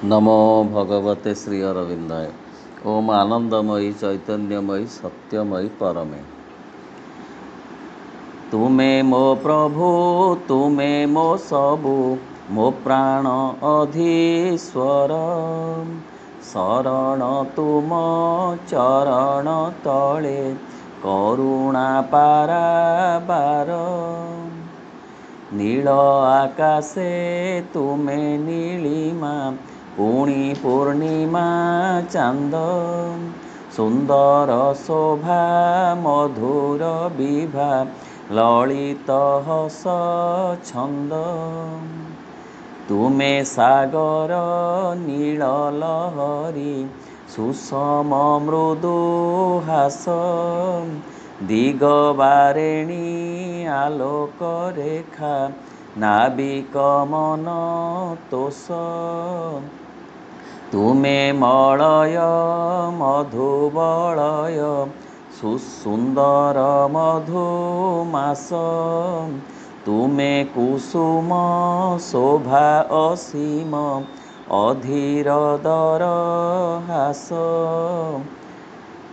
नमो भगवते श्री अरविंदाय। ओम आनंदमयी चैतन्यमयी सत्यमयी परमे। तुमे मो प्रभु तुमे मो सबु, मो प्राण अधीश्वर। शरण तुम चरण तले करुणा पाराबार। नील आकाशे तुमे नीलिमा, पुणी पूर्णिमा चांद। सुंदर शोभा मधुर विभा, ललित हस छंद। तुमे सागर नील लहरी, सुषम मृदु हास। दिगबारिणी आलोक रेखा, नाविक मन तोष। तुमे मलय मधुबलय, सुसुंदर मधुमास। तुमे कुसुम शोभा असीम, अधीर दर हास।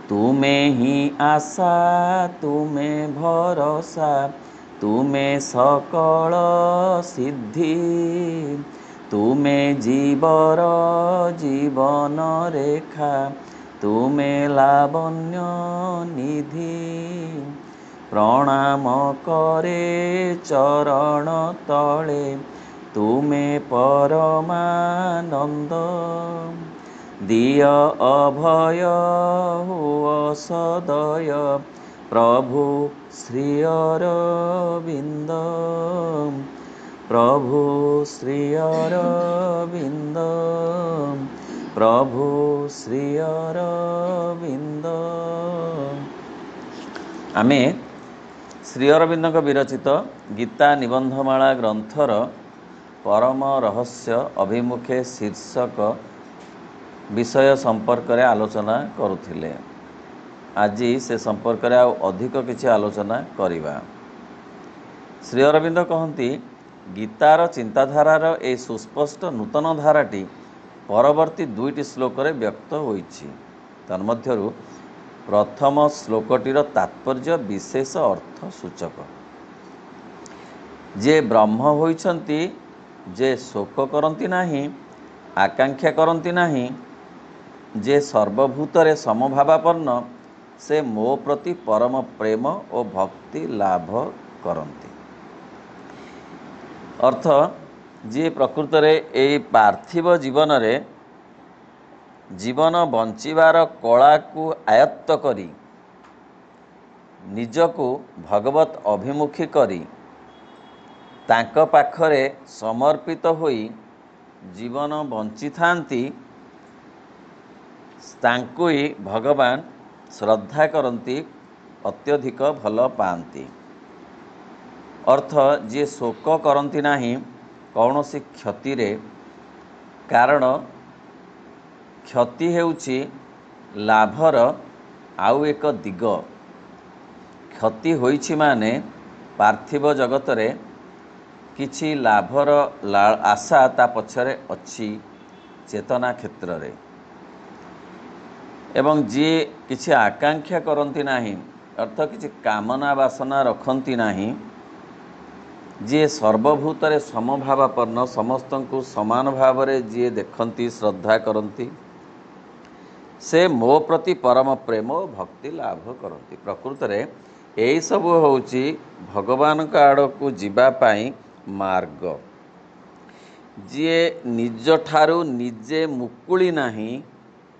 तुमे ही आशा तुमे भरोसा, तुमे सकल सिद्धि। तुमे जीवर जीवन रेखा, तुमे लावण्य निधि। प्रणाम करे चरण तले, तुमे परमानंद। दिय अभय हुओ सदय, प्रभु श्री अरविंद। प्रभु श्री अरविंद, प्रभु श्री अरविंद। आमे श्री अरविंद विरचित गीता निबंधमाला ग्रंथर परम रहस्य अभिमुखे शीर्षक विषय संपर्क रे आलोचना करुथिले। आज से संपर्क रे अधिक किछि आलोचना करिबा। श्री अरविंद कहती गीतार चिंताधारार ए सुस्पष्ट नूतन धाराटी परवर्ती दुईटी श्लोक रे व्यक्त होइछि। तन्मध्यरु प्रथम श्लोकटीर तात्पर्य विशेष अर्थ सूचक। जे ब्रह्म होइछन्ति, जे शोक करन्ति नाही, आकांक्षा करन्ति नाही, जे सर्वभूतरे समभावापन्न, से मो प्रति परम प्रेम और भक्ति लाभ करन्ति। अर्थ जे प्रकृत रे ए पार्थिव जीवन रे जीवन बंचिबार कला को आयत्त करी, निजको भगवत अभिमुखी करी, तांको पाखरे समर्पित होई जीवन बंची थांती, तांको ही भगवान श्रद्धा करती, अत्यधिक भल पाती। अर्थ जे शोक करती नाही कौनसी क्षति रे, कारण क्षति हेउछि लाभर आउ एक दिग। क्षति होइछि माने पार्थिव जगत रे किछि लाभर आशा ता पछरे अछि चेतना क्षेत्र रे। एवं जी किछि आकांक्षा करती नाही, अर्थ किछि कामना वासना रखती नाही, जी सर्वभूतरे समभावापन्न, समस्तंकु समान भाव रे जी देखती, श्रद्धा करती, से मो प्रति परम प्रेम और भक्ति लाभ करती। प्रकृत रे एई सब होउछि भगवान का आड़ को जीवा पाई मार्ग। जी निज ठारू निजे मुकुली नाही,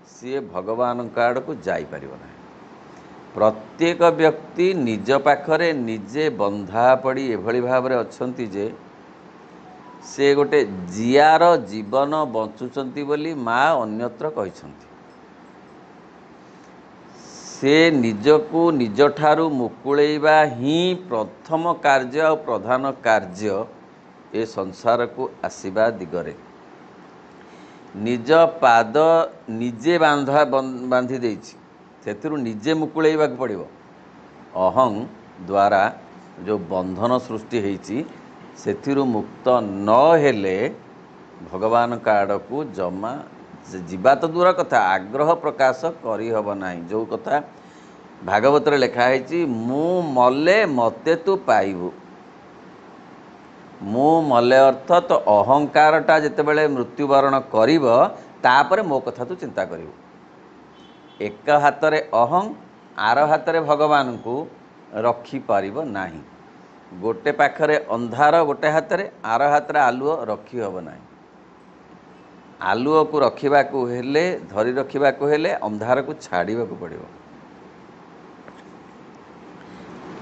सी भगवान का आड़ को जाई परिबो नाही। प्रत्येक व्यक्ति निज पाखरे निजे बंधा पड़ी एभली भाव रे अछंती जे से गोटे जियार जीवन बंचुचंती बोली माँ अन्यत्र कहिसंती। से निजको निज ठारू मुकुलेइबा ही प्रथम कार्य और प्रधान कार्य ए संसार को आसीबा दिगरे। निज पाद निजे बांधी देछि, सेथिरु निजे मुकुलेइबाक पड़िबो। अहं द्वारा जो बंधन सृष्टि होइछि सेथिरु मुक्त न हेले भगवान आड़ को जमा जीवा तो दूर कथा आग्रह प्रकाश करहब ना जो कथा भागवत लिखाई मु मले मते तू पाइबु मु मले अर्थ तो अहंकारटा जितेबाला मृत्युवरण कर मो कथा तू चिंता करू एक हाथ रे अहं आर हाथ रे भगवान को रखिपर ना गोटे पाखरे अंधार गोटे हाथ रे आर हाथ रे आलुओ रखिहब ना आलुओ को रखा धरी रखा अंधार को छाड़ा पड़ो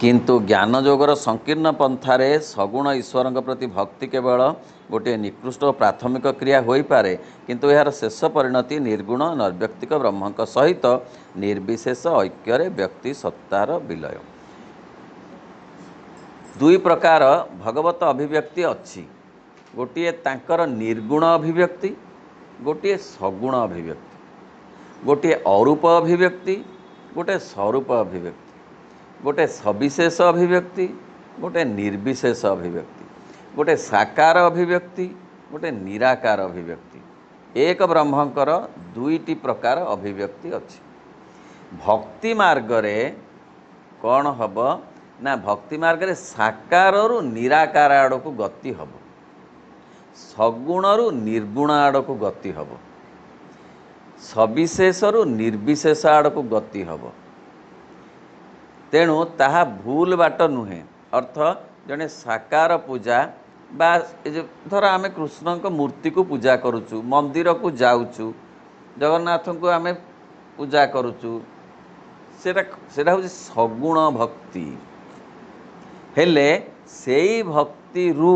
किंतु ज्ञान जोगर संकीर्ण पंथारे सगुण ईश्वर प्रति भक्ति केवल गोटे निकृष्ट और प्राथमिक क्रिया हो पारे किंतु यार शेष परिणति निर्गुण नैर्व्यक्तिक ब्रह्म सहित निर्विशेष ऐक्य व्यक्ति सत्तार विलय दुई प्रकार भगवत अभिव्यक्ति अच्छी गोटे तांकर निर्गुण अभिव्यक्ति गोटे सगुण अभिव्यक्ति गोटे अरूप अभिव्यक्ति गोटे स्वरूप अभिव्यक्ति गोटे सविशेष अभिव्यक्ति गोटे निर्विशेष अभिव्यक्ति गोटे साकार अभिव्यक्ति गोटे निराकार अभिव्यक्ति एक ब्रह्मंकर दुईटी प्रकार अभिव्यक्ति अच्छी भक्ति मार्ग रे कौन हब ना भक्ति मार्ग रे साकार रु निराकार आड़ को गति हब सगुण रु निर्गुण आड़ को गति हब सविशेष रु निर्विशेष आड़ को गति हब तेणु ताहा भूल बाट नुहे अर्थ जड़े साकार पूजा बा धर आम कृष्ण मूर्ति को पूजा करुचु मंदिर को जाऊचु जगन्नाथ को आम पूजा करुचु सेटा हूँ सगुण भक्ति हेले सेई भक्ति रु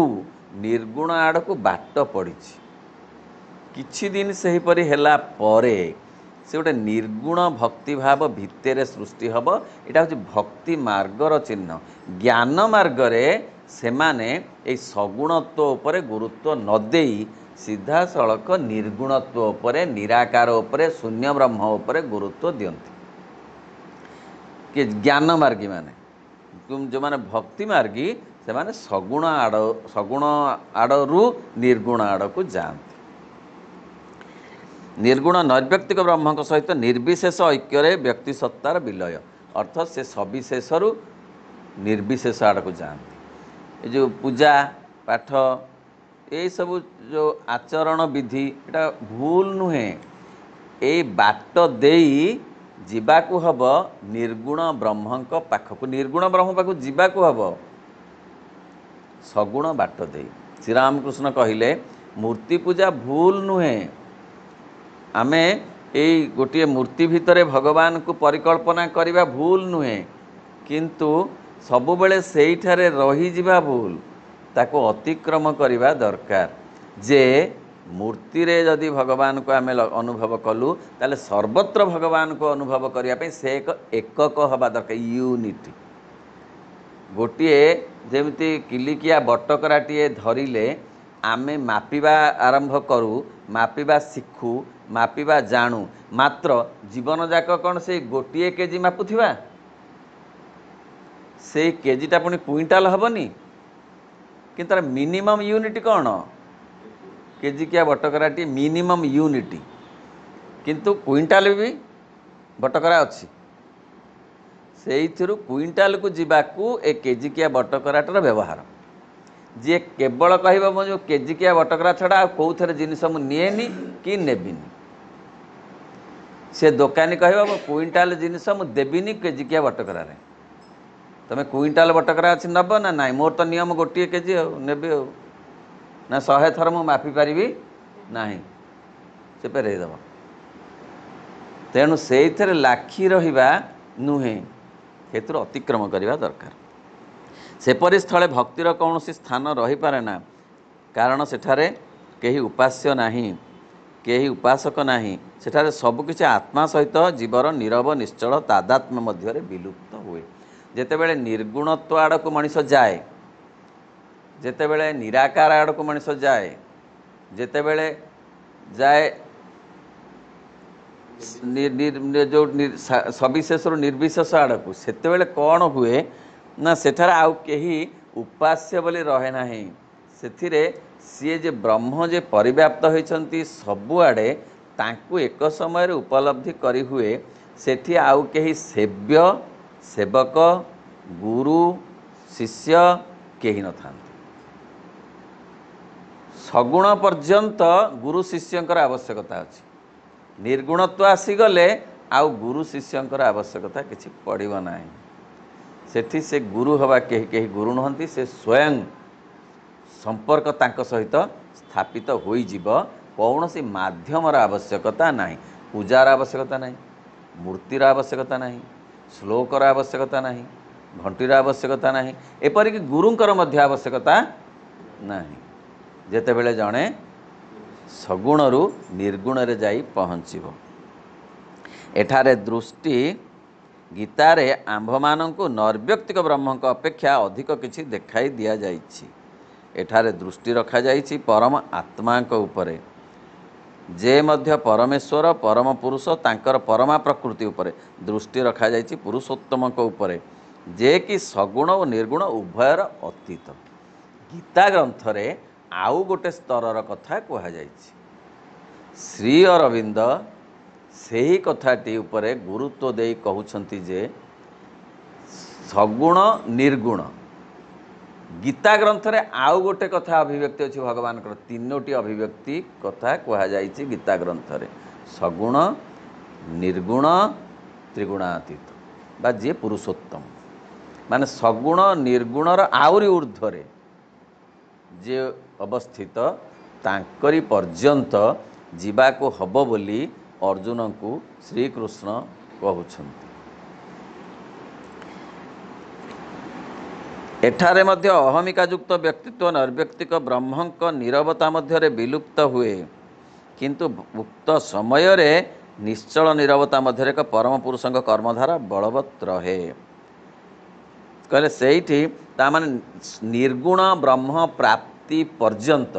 निर्गुण आड़ को बाट पड़ी किछि दिन से हिपरि हेला परे से गोटे निर्गुण भक्ति भाव भित्तेरे सृष्टि हब यहाँ हूँ भक्ति मार्गर चिन्ह ज्ञान मार्ग रे सेमाने ए सगुणत्व उपरे गुरुत्व न देई सीधा सड़क निर्गुणत्व उपरे निराकार उपरे शून्य ब्रह्म उपरे गुरुत्व दियंती कि ज्ञान मार्गी माने तुम जो माने भक्ति मार्गी से माने सगुण आड़ू निर्गुण आड़ को जाती निर्गुण नैर्व्यक्तिक ब्रह्म सहित निर्विशेष ऐक्य व्यक्ति सत्तार विलय अर्थ से सविशेष निर्विशेष आड़ को जाती जो पूजा पाठ ये सब जो आचरण विधि एटा भूल नुहे ये बाट देई जीवाकू हब निर्गुण ब्रह्म पाखक निर्गुण ब्रह्म पाखक जीवाकू हब सगुण बाट देई श्री रामकृष्ण कहिले मूर्ति पूजा भूल नुहे आमे एई गोटे मूर्ति भितरे भगवान को परिकल्पना करिबा भूल नुहे किंतु सबु बेले सेइठारे रही जिबा भूल ताको अतिक्रम करिबा दरकार जे मूर्ति रे यदि भगवान को आमे अनुभव कलु ताले सर्वत्र भगवान को अनुभव करिया पे से एकक हबा दरकार यूनिटी गोटे जेमती किलिकिया बटकराटीए धरिले आमे मापिबा आरंभ करू मापिबा शिखु मापिबा जानू मात्र जीवन जाक कौन से गोटे केजी मापुथिबा से केजीटा पुणी क्विंटाल हबनी कि तार मिनिमम यूनिट कौन केजी किया बटकराटी मिनिमम यूनिट किंतु क्विंटाल भी बटकरा अच्छी से क्विंटाल को जीवाकू ए केजी किया बटकराटर व्यवहार जी केवल कह मो जो केजी किया बटकरा छड़ा कौ थे जिनस मुझे कि नेबिनी से दोकानी कह क्विंटाल जिनस मुझेबिनी केजी किया बटकरा तुम क्विंटाल बटकरा अच्छी नब ना ना मोर तो नियम गोटे केजी नेबी ना 100 थर मु मापी पारि ना से पेरेदब तेणु से लाखी रहा नुहे हेतु अतिक्रम करने दरकार सेपरी स्थले भक्तिर कौन स्थान रही पारे ना कारण सेठारे कहीं उपास्य नाही कहीं उपासक नाही सेठारे सबकिछि आत्मा सहित जीवर नीरव निश्चल तादात्म्य मध्य विलुप्त हुए जेतेबेले निर्गुणत्व आड़ को मनीष जाए जेतेबेले निराकार आड़ को मनीष जाए जेतेबेले जाए जो सविशेष निर्विशेष आड़ को सेतेबेले कौन हुए ना सेठारे आउ केही उपास्य बोली रहे नाही सेथिरे सीए जे ब्रह्म जे परिव्याप्त होइछन्ति सबुआड़े तांकु एक समय उपलब्धि करी हुए सेठी आउ केही सेव्य सेवक गुरु शिष्य केही न थांती। सगुण पर्यंत गुरु शिष्यंकर आवश्यकता अछि। निर्गुणत्व आसीगले आउ गुरु शिष्यंकर आवश्यकता किछि पड़िब नाही। सेठी से गुरु हवा केही केही गुरु नहंती, से स्वयं संपर्क तांक सहित स्थापित होई जीव। कौनसी माध्यमर आवश्यकता नाही, पूजार आवश्यकता नाही, मूर्तिर आवश्यकता नाही, श्लोकर आवश्यकता नाही, घंटीर आवश्यकता नाही, एपरिक गुरुंकर मध्य आवश्यकता नाही। जेतेबेले जणे सगुणरू निर्गुण रे जाई पहुँचिब। एठारे दृष्टि गीतारे आंभमानंकु नैर्व्यक्तिक ब्रह्मक अपेक्षा अधिक किछि देखाई दिया जाइछि। एठारे दृष्टि रखा जाइछि परम आत्मांक उपरे, जे मध्य परमेश्वर परम पुरुष तांकर परमा प्रकृति उपरे। दृष्टि रखा जाइछि पुरुषोत्तमक उपरे, जे कि सगुण और निर्गुण उभयर अतीत। गीता ग्रंथरे आउ गोटे स्तरर कथा कहा जाइछि। श्री अरविंद सेही कथाटी उपरे गुरुत्व देई कहउछन्ति जे सगुण निर्गुण। गीता ग्रंथरे आउ गोटे कथा अभिव्यक्ति अछि भगवान कर, तीनोटी अभिव्यक्ति कथा कहा जाइछि गीता ग्रंथरे। सगुण निर्गुण त्रिगुणातीत बा जे पुरुषोत्तम, माने सगुण निर्गुणर आउरी ऊर्ध्वरे जे अवस्थित तांकरी पर्यंत जीवाको हब बोली अर्जुन को श्रीकृष्ण कहउछन्ति। एठारे मध्य अहमिका युक्त व्यक्तित्व नैर्व्यक्तिक ब्रह्मंक नीरवता मध्यरे विलुप्त हुए, किंतु उक्त समय रे निश्चल नीरवता मध्यरे एक परम पुरुषंक कर्मधारा बलवत् रहे। कहले सेठी तामाने निर्गुण ब्रह्म प्राप्ति पर्यंत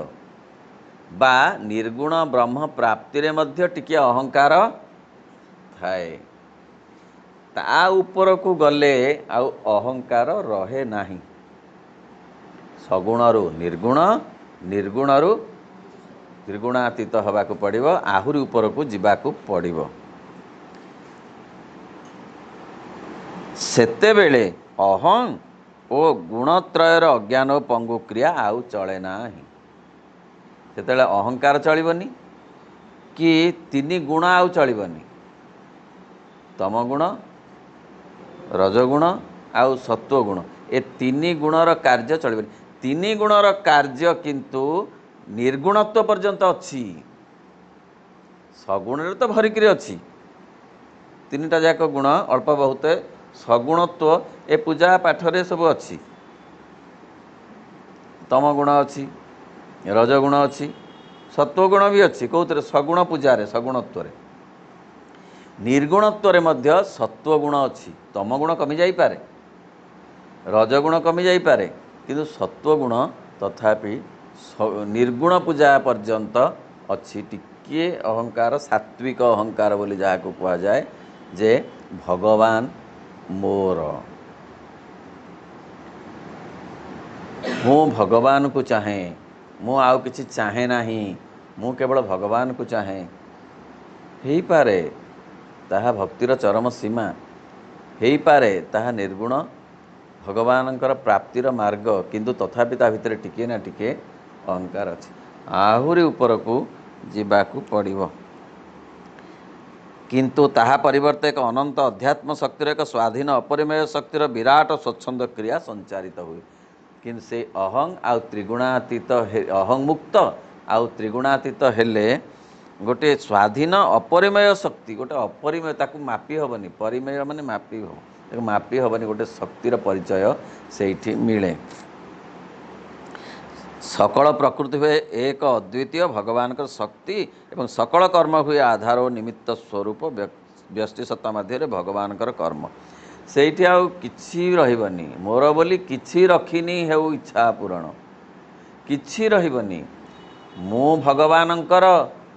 बा निर्गुण ब्रह्म प्राप्ति रे मध्य टिके अहंकार थाए, ता ऊपर को गले आउ अहंकार रहे नाही। सगुणरू निर्गुण निर्गुणरू त्रिगुणातीत हवाको पड़िबो, आहुरी ऊपर को जीवाको पड़िबो। सेतेबेले अहं ओ गुणत्रयर अज्ञान और पंगु क्रिया आउ चले नाही। सेतेबेले अहंकार चलिबनी कि तीन गुण आउ चलिबनी, तम गुण रजगुण आउ सत्वगुण, ए तीन गुणर कार्य चलिबनी। तीन गुणर कार्य किंतु निर्गुणत्व पर्यंत अच्छी, सगुण तो भरिकी अच्छी। तीनटा जाक गुण अल्प बहुत सगुणत्व ए पूजा पाठरे सब अच्छी। तम गुण अच्छी, रजगुण अच्छी, सत्वगुण भी अच्छी। कौन सगुण पूजारे सगुणत्व। निर्गुणत्व मध्य सत्वगुण अच्छी, तम गुण कमी जाई पारे, रजगुण कमी जाई पारे, किंतु सत्वगुण तथापि निर्गुण पूजा पर्यंत अच्छी। टिके अहंकार सात्विक अहंकार बोली जहाँ को कहा जाए जे भगवान मोर, मु भगवान को चाहे, मु आउ किछि चाहे नहीं, मु केवल भगवान को चाहे। हेई पारे ताहा भक्तिर चरम सीमा, हेई पारे ताहा निर्गुण भगवानंकर प्राप्तिर मार्ग, किंतु तथापि ता भितर टिके ना टिके अहंकार अछि। आहुरी ऊपर को जीवाकू पड़िबो, किंतु ताहा परिवर्ते एक अनंत अध्यात्म शक्तिर एक स्वाधीन अपरिमेय शक्तिर विराट स्वच्छंद क्रिया संचारित हुए। किंतु से अहं आउ त्रिगुणातीत अहं मुक्त आउ त्रिगुणातीत हेले गोटे स्वाधीन अपरिमेय शक्ति, गोटे अपरिमेय, ताकू मापी हेबनी। परिमेय माने मापी हो, मापी हेबनी, गोटे शक्तिर परिचय सेठी मिले। सकल प्रकृति हुए एक अद्वितीय भगवान का शक्ति एवं सकल कर्म हुए आधार और निमित्त स्वरूप व्यष्टि सत्ता मध्य भगवान कर्म। सेठी आउ किछि रहिबनी, मोर बोली किछि रखिनी हेउ इच्छा पूरण, किछि रहिबनी। मु भगवानंकर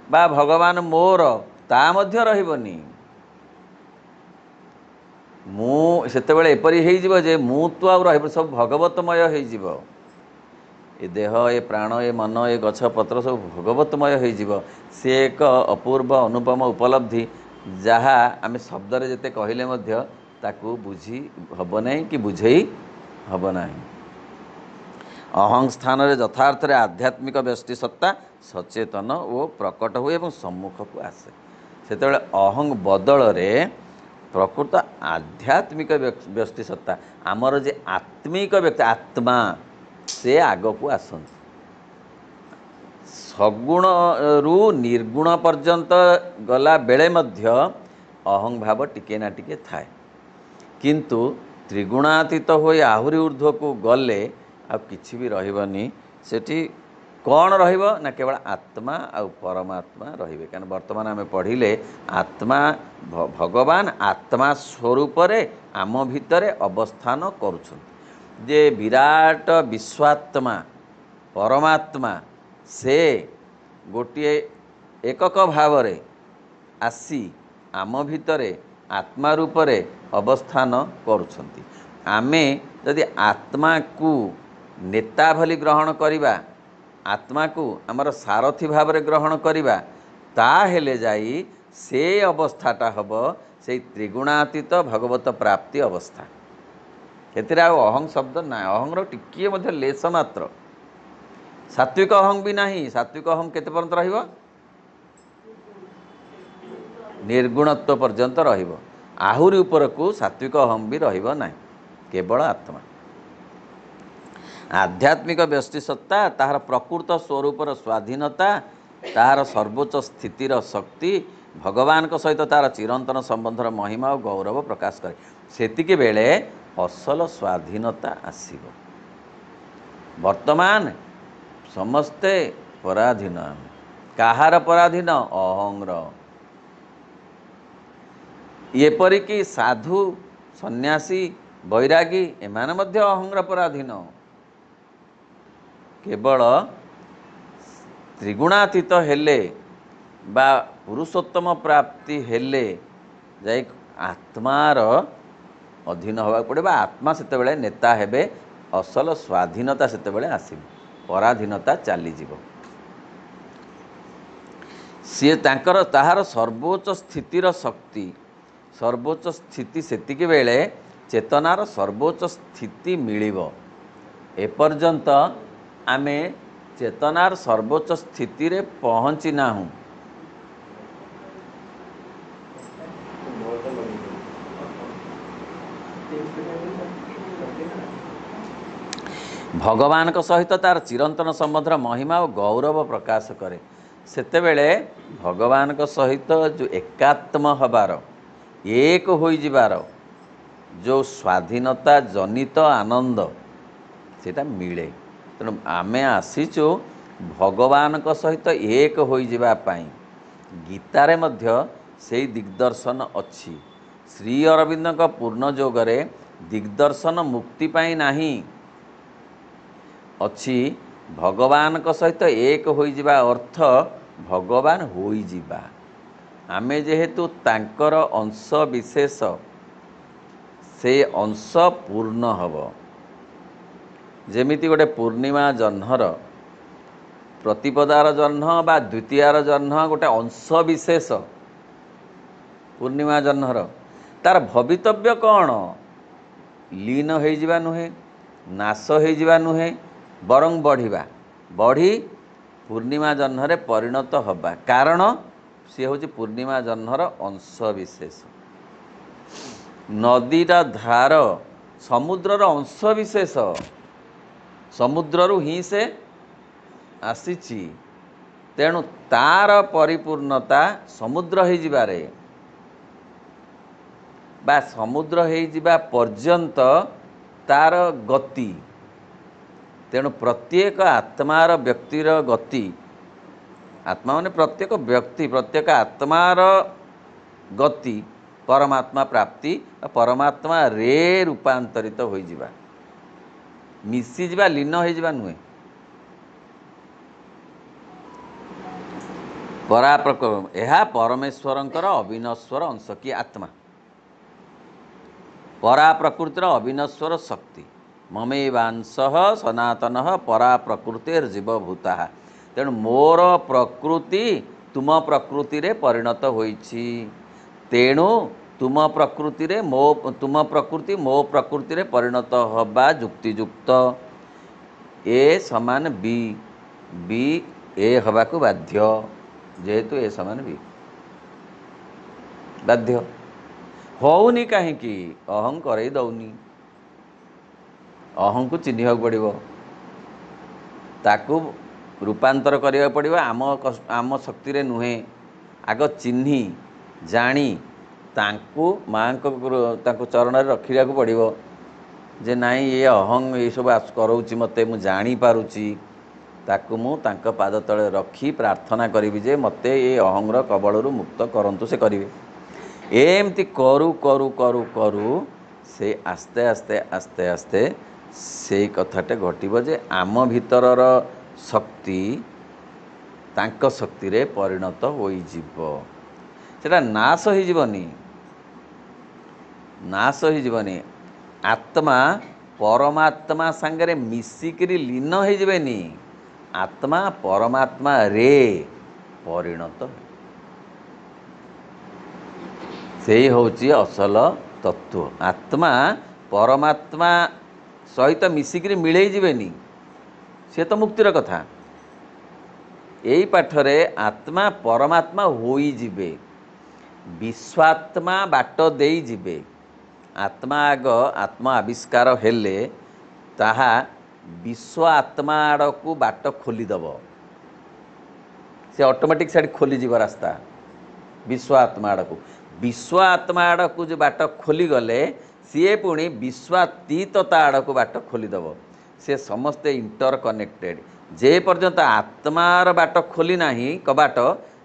बा भगवान मोर ता मध्य रहिबनी। मु सेतेबेले एपरि हेइ जिवो जे मु तो आउ रहिबो, सब भगवतमय हेइ जिवो। ए देह ए प्राण ए मन ए गछ पत्र सब भगवतमय हो सी एक अपूर्व अनुपम उपलब्धि जहाँ आम शब्द जिते कहले मध्य ताकू बुझी हब नहीं कि बुझेई हब नहीं। अहं स्थान रे यथार्थ रे आध्यात्मिक व्यष्टि सत्ता सचेतन ओ प्रकट हुए और सम्मुख को आसे से अहं बदल रे प्रकृत आध्यात्मिक व्यष्टि सत्ता आमर जे आत्मिक व्यक्ति आत्मा से आग को आसନ୍ତି सगुण रु निर्गुण पर्यंत गला बेले मध्य अहं भाव टिके ना टिके थाए किंतु त्रिगुणातीत होई आहुरी ऊर्ध्व को गले आ किछि भी रहिबनी सेठी कौन रहिबो ना केवल आत्मा आ परमात्मा रहिबे कारण वर्तमान आम पढ़िले आत्मा भगवान आत्मा स्वरूप रे आम भितरे अवस्थान करुछन्ति जे विराट विश्वात्मा परमात्मा से गोटे एकक भाव रे आसी आम भितरे आत्मा रूप रे अवस्थान करुछन्ति आमे यदि आत्मा को नेता भली ग्रहण करिबा आत्मा को आमर सारथी भाव रे ग्रहण करिबा ताहेले जाई से अवस्थाटा हब से त्रिगुणातीत भगवत प्राप्ति अवस्था एतिर अहं शब्द ना अहंर टिकिए मध्य लेस मात्र सात्विक अहं भी नहीं सात्विक अहं केते पर्यंत रहिबो निर्गुणत्व पर्यंत रहिबो आहुरी ऊपर को सात्विक अहं भी रहिबो ना केवल आत्मा आध्यात्मिक व्यष्टि सत्ता ताहार प्रकृत स्वरूपर स्वाधीनता ताहार सर्वोच्च स्थितिर शक्ति भगवान को सहित तार चिरंतन संबंधर महिमा और गौरव प्रकाश करे सेतिके बेले असल स्वाधीनता आसीबो वर्तमान समस्ते पराधीन काहार पराधीन अहंर एपरिकी साधु सन्यासी बैरागी एमाने मध्य अहंर पराधीन केवल त्रिगुणातीत हेले बा पुरुषोत्तम प्राप्ति हेले जाई आत्मार अधीन होगा पड़े बा आत्मा सेते बेले नेता हेबे असल स्वाधीनता सेते बेले आसीबो पराधीनता चली जीवो सी तांकर ताहार सर्वोच्च स्थितिर शक्ति सर्वोच्च स्थिति सेतिके बेले चेतनार सर्वोच्च स्थिति मिलिबो एपर्यंत आमे चेतनार सर्वोच्च स्थिति रे पहुँची नाहु भगवान को सहित तार चिरंतन संबंधर महिमा और गौरव प्रकाश करे सेतेबेले भगवान को सहित जो एकात्म हबार एक होई जिबार जो स्वाधीनता जनित आनंद सेटा मिले तेणु आमे आसीचु भगवान को सहित एक होई जिबा पाई गीतारे मध्य से दिग्दर्शन अच्छी श्री अरविंद पूर्ण जोगरे दिग्दर्शन मुक्ति पाई नाही अच्छी भगवान को सहित एक होई जिबा अर्थ भगवान होई जिबा आमे जेहेतु तांकर अंश विशेष से अंश पूर्ण हब जेमिति गोटे पूर्णिमा जह्नर प्रतिपदार जह्न बा द्वितीयार जह्न गोटे अंश विशेष पूर्णिमा जह्नर तार भवितव्य कौन लीन हो जिबा नुहे नाश हो जिबा नुहे बरं बढ़िबा बढ़ी पूर्णिमा जह्नरे परिणत हबा कारण सी हूँ पूर्णिमा जह्नर अंश विशेष नदीर धार समुद्रर अंश विशेष समुद्ररू ही से आसीची तेणु तार परिपूर्णता समुद्र हो जिबारे बा समुद्र हो जिबा पर्यंत तार गति तेणु प्रत्येक आत्मार व्यक्तिर गति आत्मा माने प्रत्येक व्यक्ति प्रत्येक आत्मार गति परमात्मा प्राप्ति परमात्मा रे रूपांतरित हो जिबा मिसी जिबा लीन हो जिबा नुहे पराप्रक यह परमेश्वरंकर अविनश्वर अंश की आत्मा परा प्रकृतिर अविनश्वर शक्ति ममेवांशः सनातनः परा प्रकृतिर्जीवभूता। तेणु मोर प्रकृति तुम प्रकृति रे परिणत होइछि। तेणु तुम प्रकृति रे तुम प्रकृति मो प्रकृति रे परिणत हवा जुक्तियुक्त। ए समान बी बी ए हवा को बाध्य, जेहेतु ए समान बी बाध्य होउनी कहीं अहं करई दौनी। अहं को चिन्ह पड़ो, ताकू रूपांतर करिया पड़ो। आम शक्ति रे नुहे, आग चिन्ही जानी तांकू माँ को चरण रखा पड़ो जे नाई ये अहं ये सब कराऊँच मते मु जानी पारुची, ताकू मु तांका पाद तले रखी प्रार्थना करी जे मते ये अहंर कबलरू मुक्त करंतु से करिवे। एमती करू करू करू करू से आस्ते आस्ते आस्ते आस्ते से कथाटे घटिब जे आम भितरर शक्ति तांक शक्ति रे परिणत होई जिवो। सेटा नाश होई जीवनी, नाश होई जीवनी। आत्मा परमात्मा संगे मिसिकरी लीन हो जीवेनी, आत्मा परमात्मा रे परिणत से होची असल तत्व। आत्मा परमात्मा सहित मिसिकरी मिले जीवेनी, से तो मुक्तिर कथा। यही पाठरे आत्मा परमात्मा होई जिवे, विश्वात्मा बाट देई जिवे। आत्मा आग आत्मा आविष्कार हेले ताहा विश्व आत्मा आड़ को बाट खोलीदेव, से ऑटोमेटिक साइड खोली जीव रास्ता विश्व आत्मा आड़ को। विश्व आत्मा आड़ को जो बाट खोली गले सी पुणी विश्वातीतता आड़ को बाट खोलीदेव। से समस्ते इंटर कनेक्टेड। जे पर्यंत आत्मार बाट खोली नाही कबाट,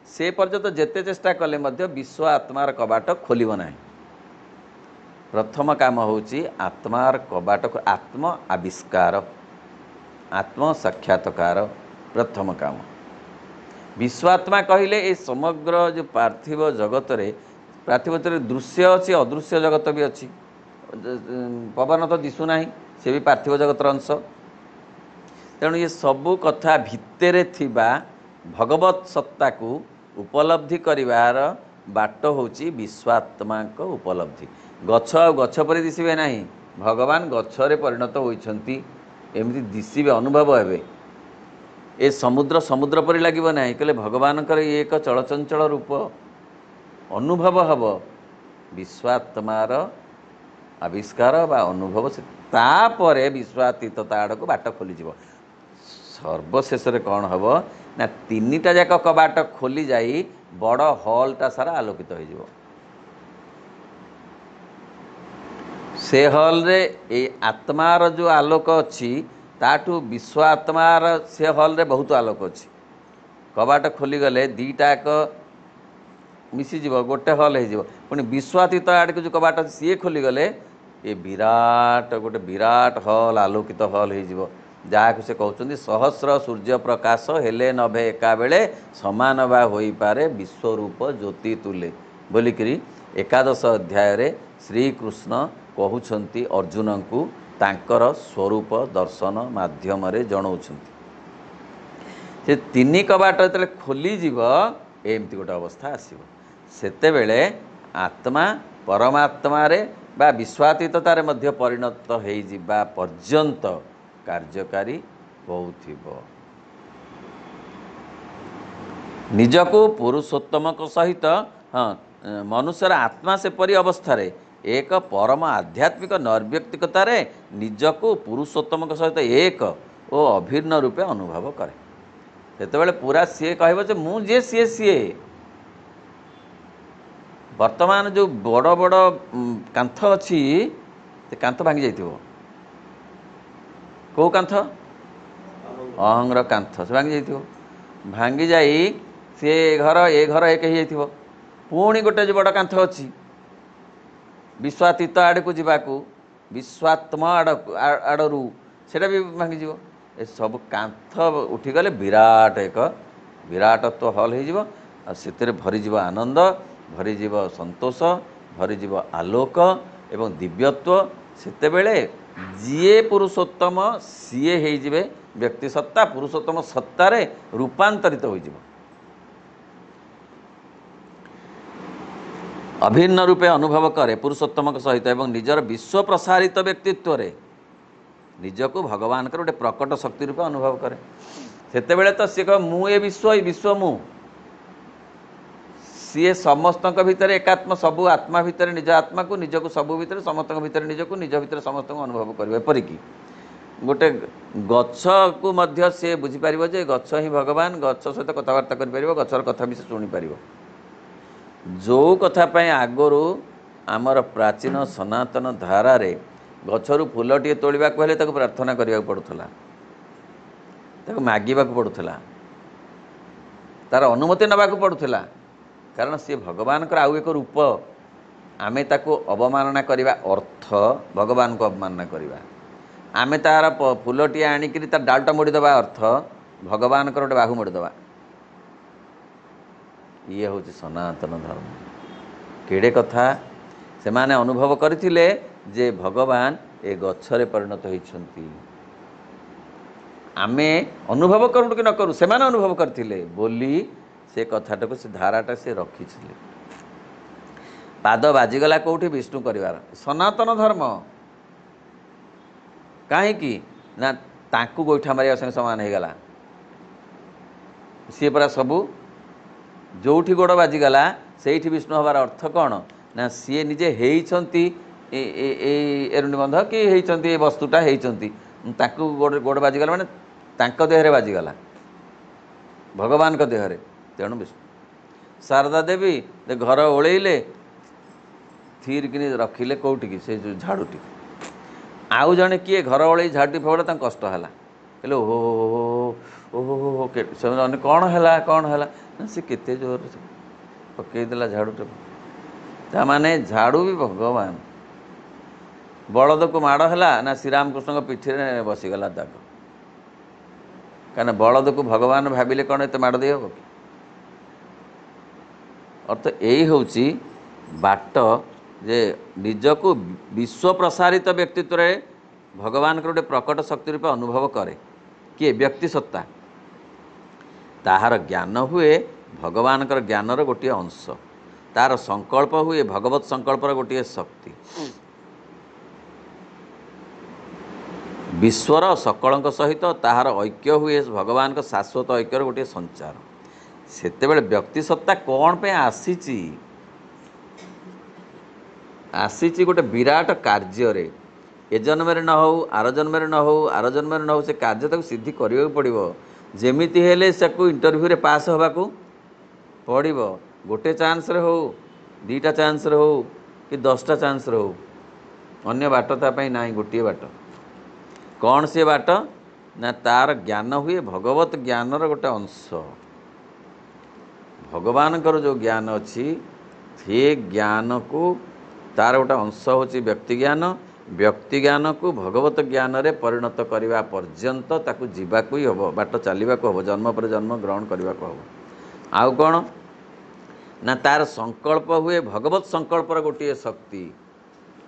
से पर्यंत जेते चेष्टा कले मध्य विश्व आत्मार कबाट खोलिब नाही। प्रथम काम होची आत्मार कबाट, आत्म आविष्कार, आत्म साक्षात्कार प्रथम काम। विश्वात्मा कहले ए समग्र जो पार्थिव जगत रे, पार्थिव दृश्य अच्छी अदृश्य जगत भी अच्छी। पवन तो दिशु नाही, से भी पार्थिव जगतर अंश। तेणु ये सबू कथा भित्रे थिबा भगवत सत्ता को उपलब्धि करिवार बाट होची विश्वात्मा को उपलब्धि। गछ आ गछ परि दिसिबे नाही, भगवान गछरे परिणत होइछंती एमती दिसिबे, अनुभव हेबे। ए समुद्र समुद्र परि लागिब नाही, कहले भगवानकर ये एक चलचंचल रूप अनुभव हब। विश्वात्मार आविष्कार बा अनुभव से तापरे विश्वातीतता आड़ को बाट खोली जीव। सर्वशेष कौन हम ना तीनिटा जाक कबाट खोली जाई बड़ हॉलटा सारा आलोकित हो जीव। से हॉल रे ए आत्मार जो आलोक अच्छी ताठू विश्व आत्मार से हॉल रे बहुत आलोक अच्छी। कबाट खोली गले दीटाक मिसीज गोटे हल हो पुणी विश्वातीत आड़ को जो कबाट सी खोली गले ये विराट गोटे विराट हल आलोकित हल हो जहाँ से कहते सहस्र सूर्य प्रकाश हेले नभे एका बेले समान बा होई पारे विश्वरूप ज्योति तुले बोलिकी एकादश अध्याय रे श्रीकृष्ण कहउछंती अर्जुन को तांकर स्वरूप दर्शन माध्यम रे जणाउछंती। से तीन कबाट जो खोली जीव एमती गोटे अवस्था आसीब, सेतेबेले आत्मा परमात्मा रे बा विश्वातीततार मध्य परिणत हो जिबा पर्यंत कार्यकारी होउथिबो। निजको पुरुषोत्तम सहित हाँ मनुष्यर आत्मा से परी अवस्था रे एक परम आध्यात्मिक नैर्व्यक्तिकतार निजको पुरुषोत्तम सहित एक ओ अभिन्न रूपे अनुभव करे। सेतेबेले पूरा सी कहब जे मु जे सी सी। वर्तमान जो बड़ बड़ कांथ अच्छी से कांथ भांगी जाइथिबो। कौ कांथ? अहंग्र कांथ से भांगी जाइथिबो। भांगी जाई सी घर ए घर एक ही जाइथिबो। पुणी गोटे जो बड़ कांथ अच्छी विश्वातीत आड़ को जावाकू विश्वात्मा आड़ू सेटा भी भांगी जीव। ए सब कांथ उठीगले विराट एक विराटत्व हल हो से भरीज आनंद, भरीज संतोष, भरीज आलोक एवं दिव्यत्व ସେତେବେଳେ ଯିଏ ପୁରୁଷୋତ୍ତମ ସିଏ ହେଇଯିବେ ବ୍ୟକ୍ତି ସତ୍ତା, ପୁରୁଷୋତ୍ତମ ସତ୍ତାରେ ରୂପାନ୍ତରିତ ହୋଇଯିବ। ଅଭିନ୍ନ ରୂପେ ଅନୁଭବ କରେ ପୁରୁଷୋତ୍ତମଙ୍କ ସହିତ ଏବଂ ନିଜର ବିଶ୍ୱ ପ୍ରସାରିତ ବ୍ୟକ୍ତିତ୍ୱରେ ନିଜକୁ ଭଗବାନଙ୍କର ଗୋଟେ ପ୍ରକଟ ଶକ୍ତି ରୂପେ ଅନୁଭବ କରେ। ସେତେବେଳେ ତ ସିଏ କହ ମୁଁ ଏ ବିଶ୍ୱ ମୁଁ, ସିଏ ସମସ୍ତଙ୍କ ଭିତରେ ଏକାତ୍ମ, ସବୁ ଆତ୍ମା ଭିତରେ ନିଜ ଆତ୍ମାକୁ, ନିଜକୁ ସବୁ ଭିତରେ, ସମସ୍ତଙ୍କ ଭିତରେ ନିଜକୁ, ନିଜ ଭିତରେ ସମସ୍ତଙ୍କୁ ଅନୁଭବ କରିବ। ଏପରିକି ଗୋଟେ ଗଛକୁ ମଧ୍ୟ ସିଏ ବୁଝିପାରିବ ଯେ ଗଛ ହିଁ ଭଗବାନ, ଗଛ ସହିତ କଥାବାର୍ତ୍ତା କରିପାରିବ, ଗଛର କଥା ବି ସେ ଶୁଣିପାରିବ। ଯେଉଁ କଥା ପାଇଁ ଆଗରୁ ଆମର ପ୍ରାଚୀନ ସନାତନ ଧାରାରେ ଗଛରୁ ଫୁଲଟିଏ ତୋଳିବାକୁ ହେଲେ ତାକୁ ପ୍ରାର୍ଥନା କରିବାକୁ ପଡ଼ୁଥିଲା, ତାକୁ ମାଗିବାକୁ ପଡ଼ୁଥିଲା, ତା'ର ଅନୁମତି ନେବାକୁ ପଡ଼ୁଥିଲା। କାରଣ ସିଏ ଭଗବାନଙ୍କର ଆଉ ଏକ ରୂପ। ଆମେ ତାକୁ ଅବମାନନା କରିବା ଅର୍ଥ ଭଗବାନଙ୍କୁ ଅବମାନନା କରିବା। ଆମେ ତା'ର ଫୁଲଟିଏ ଆଣିକିରି ତା ଡାଳଟା ମୋଡ଼ିଦେବା ଅର୍ଥ ଭଗବାନଙ୍କର ଗୋଟେ ବାହୁ ମୋଡ଼ିଦେବା। ଇଏ ହେଉଛି ସନାତନ ଧର୍ମ। କେଡ଼େ କଥା ସେମାନେ ଅନୁଭବ କରିଥିଲେ ଯେ ଭଗବାନ ଏ ଗଛରେ ପରିଣତ ହୋଇଛନ୍ତି। ଆମେ ଅନୁଭବ କରୁ କି ନ କରୁ, ସେମାନେ ଅନୁଭବ କରିଥିଲେ ବୋଲି ସେ କଥାଟାକୁ, ସେ ଧାରାଟା ସେ ରଖିଥିଲେ। ପାଦ ବାଜିଗଲା କେଉଁଠି? ବିଷ୍ଣୁ କରିବାର ସନାତନ ଧର୍ମ। କାହିଁକି ନା ତାଙ୍କୁ ଗୋଇଠା ମାରିବା ସଙ୍ଗେ ସମାନ ହେଇଗଲା। ସିଏ ପରା ସବୁ, ଯେଉଁଠି ଗୋଡ଼ ବାଜିଗଲା ସେଇଠି ବିଷ୍ଣୁ ହେବାର ଅର୍ଥ କ'ଣ? ନା ସିଏ ନିଜେ ହେଇଛନ୍ତି ଏଇ ଏରୁଣ୍ଡି ବନ୍ଧ କି ହେଇଛନ୍ତି ଏ ବସ୍ତୁଟା ହେଇଛନ୍ତି, ତାଙ୍କୁ ଗୋଡ଼ ବାଜିଗଲା ମାନେ ତାଙ୍କ ଦେହରେ ବାଜିଗଲା, ଭଗବାନଙ୍କ ଦେହରେ। ତେଣୁ ବିଷ୍ଣୁ। ଶାରଦା ଦେବୀ ଘର ଓଳେଇଲେ, ଥିରିକିନି ରଖିଲେ କେଉଁଠିକି? ସେ ଯେଉଁ ଝାଡ଼ୁଟି। ଆଉ ଜଣେ କିଏ ଘର ଓଳେଇ ଝାଡ଼ୁଟି ଫୋପାଡ଼ିଲେ ତାଙ୍କୁ କଷ୍ଟ ହେଲା, କହିଲେ ଓହୋ ଓହୋ ଓହୋ, ସେମାନେ କ'ଣ ହେଲା କ'ଣ ହେଲା? ନା ସେ କେତେ ଜୋରରେ ପକେଇଦେଲା ଝାଡ଼ୁଟା। ତା'ମାନେ ଝାଡ଼ୁ ବି ଭଗବାନ। ବଳଦକୁ ମାଡ଼ ହେଲା ନା ଶ୍ରୀରାମକୃଷ୍ଣଙ୍କ ପିଠିରେ ବସିଗଲା ଦାଗ। କାହିଁକିନା ବଳଦକୁ ଭଗବାନ ଭାବିଲେ କ'ଣ ଏତେ ମାଡ଼ ଦେଇହେବ କି? ଅର୍ଥ ଏଇ ହେଉଛି ବାଟ ଯେ ନିଜକୁ ବିଶ୍ୱ ପ୍ରସାରିତ ବ୍ୟକ୍ତିତ୍ୱରେ ଭଗବାନଙ୍କର ଗୋଟେ ପ୍ରକଟ ଶକ୍ତି ରୂପେ ଅନୁଭବ କରେ। କିଏ? ବ୍ୟକ୍ତି ସତ୍ତା। ତାହାର ଜ୍ଞାନ ହୁଏ ଭଗବାନଙ୍କର ଜ୍ଞାନର ଗୋଟିଏ ଅଂଶ, ତାର ସଂକଳ୍ପ ହୁଏ ଭଗବତ ସଂକଳ୍ପର ଗୋଟିଏ ଶକ୍ତି। ବିଶ୍ୱର ସକଳଙ୍କ ସହିତ ତାହାର ଐକ୍ୟ ହୁଏ ଭଗବାନଙ୍କ ଶାଶ୍ୱତ ଐକ୍ୟର ଗୋଟିଏ ସଞ୍ଚାର। ସେତେବେଳେ ବ୍ୟକ୍ତି ସତ୍ତା କ'ଣ ପାଇଁ ଆସିଛି? ଆସିଛି ଗୋଟେ ବିରାଟ କାର୍ଯ୍ୟରେ। ଏ ଜନ୍ମରେ ନ ହେଉ, ଆର ଜନ୍ମରେ ନ ହେଉ, ଆର ଜନ୍ମରେ ନ ହେଉ, ସେ କାର୍ଯ୍ୟ ତାକୁ ସିଦ୍ଧି କରିବାକୁ ପଡ଼ିବ। ଯେମିତି ହେଲେ ତାକୁ ଇଣ୍ଟରଭ୍ୟୁରେ ପାସ୍ ହେବାକୁ ପଡ଼ିବ। ଗୋଟେ ଚାନ୍ସରେ ହେଉ, ଦୁଇଟା ଚାନ୍ସରେ ହେଉ କି 10ଟା ଚାନ୍ସରେ ହେଉ, ଅନ୍ୟ ବାଟ ତା ପାଇଁ ନାହିଁ, ଗୋଟିଏ ବାଟ। କ'ଣ ସେ ବାଟ? ନା ତା'ର ଜ୍ଞାନ ହୁଏ ଭଗବତ ଜ୍ଞାନର ଗୋଟେ ଅଂଶ। ଭଗବାନଙ୍କର ଯେଉଁ ଜ୍ଞାନ ଅଛି ସେ ଜ୍ଞାନକୁ, ତା'ର ଗୋଟେ ଅଂଶ ହେଉଛି ବ୍ୟକ୍ତି ଜ୍ଞାନ। ବ୍ୟକ୍ତି ଜ୍ଞାନକୁ ଭଗବତ ଜ୍ଞାନରେ ପରିଣତ କରିବା ପର୍ଯ୍ୟନ୍ତ ତାକୁ ଯିବାକୁ ହିଁ ହେବ, ବାଟ ଚାଲିବାକୁ ହେବ, ଜନ୍ମ ପରେ ଜନ୍ମ ଗ୍ରହଣ କରିବାକୁ ହେବ। ଆଉ କ'ଣ? ନା ତା'ର ସଂକଳ୍ପ ହୁଏ ଭଗବତ ସଂକଳ୍ପର ଗୋଟିଏ ଶକ୍ତି।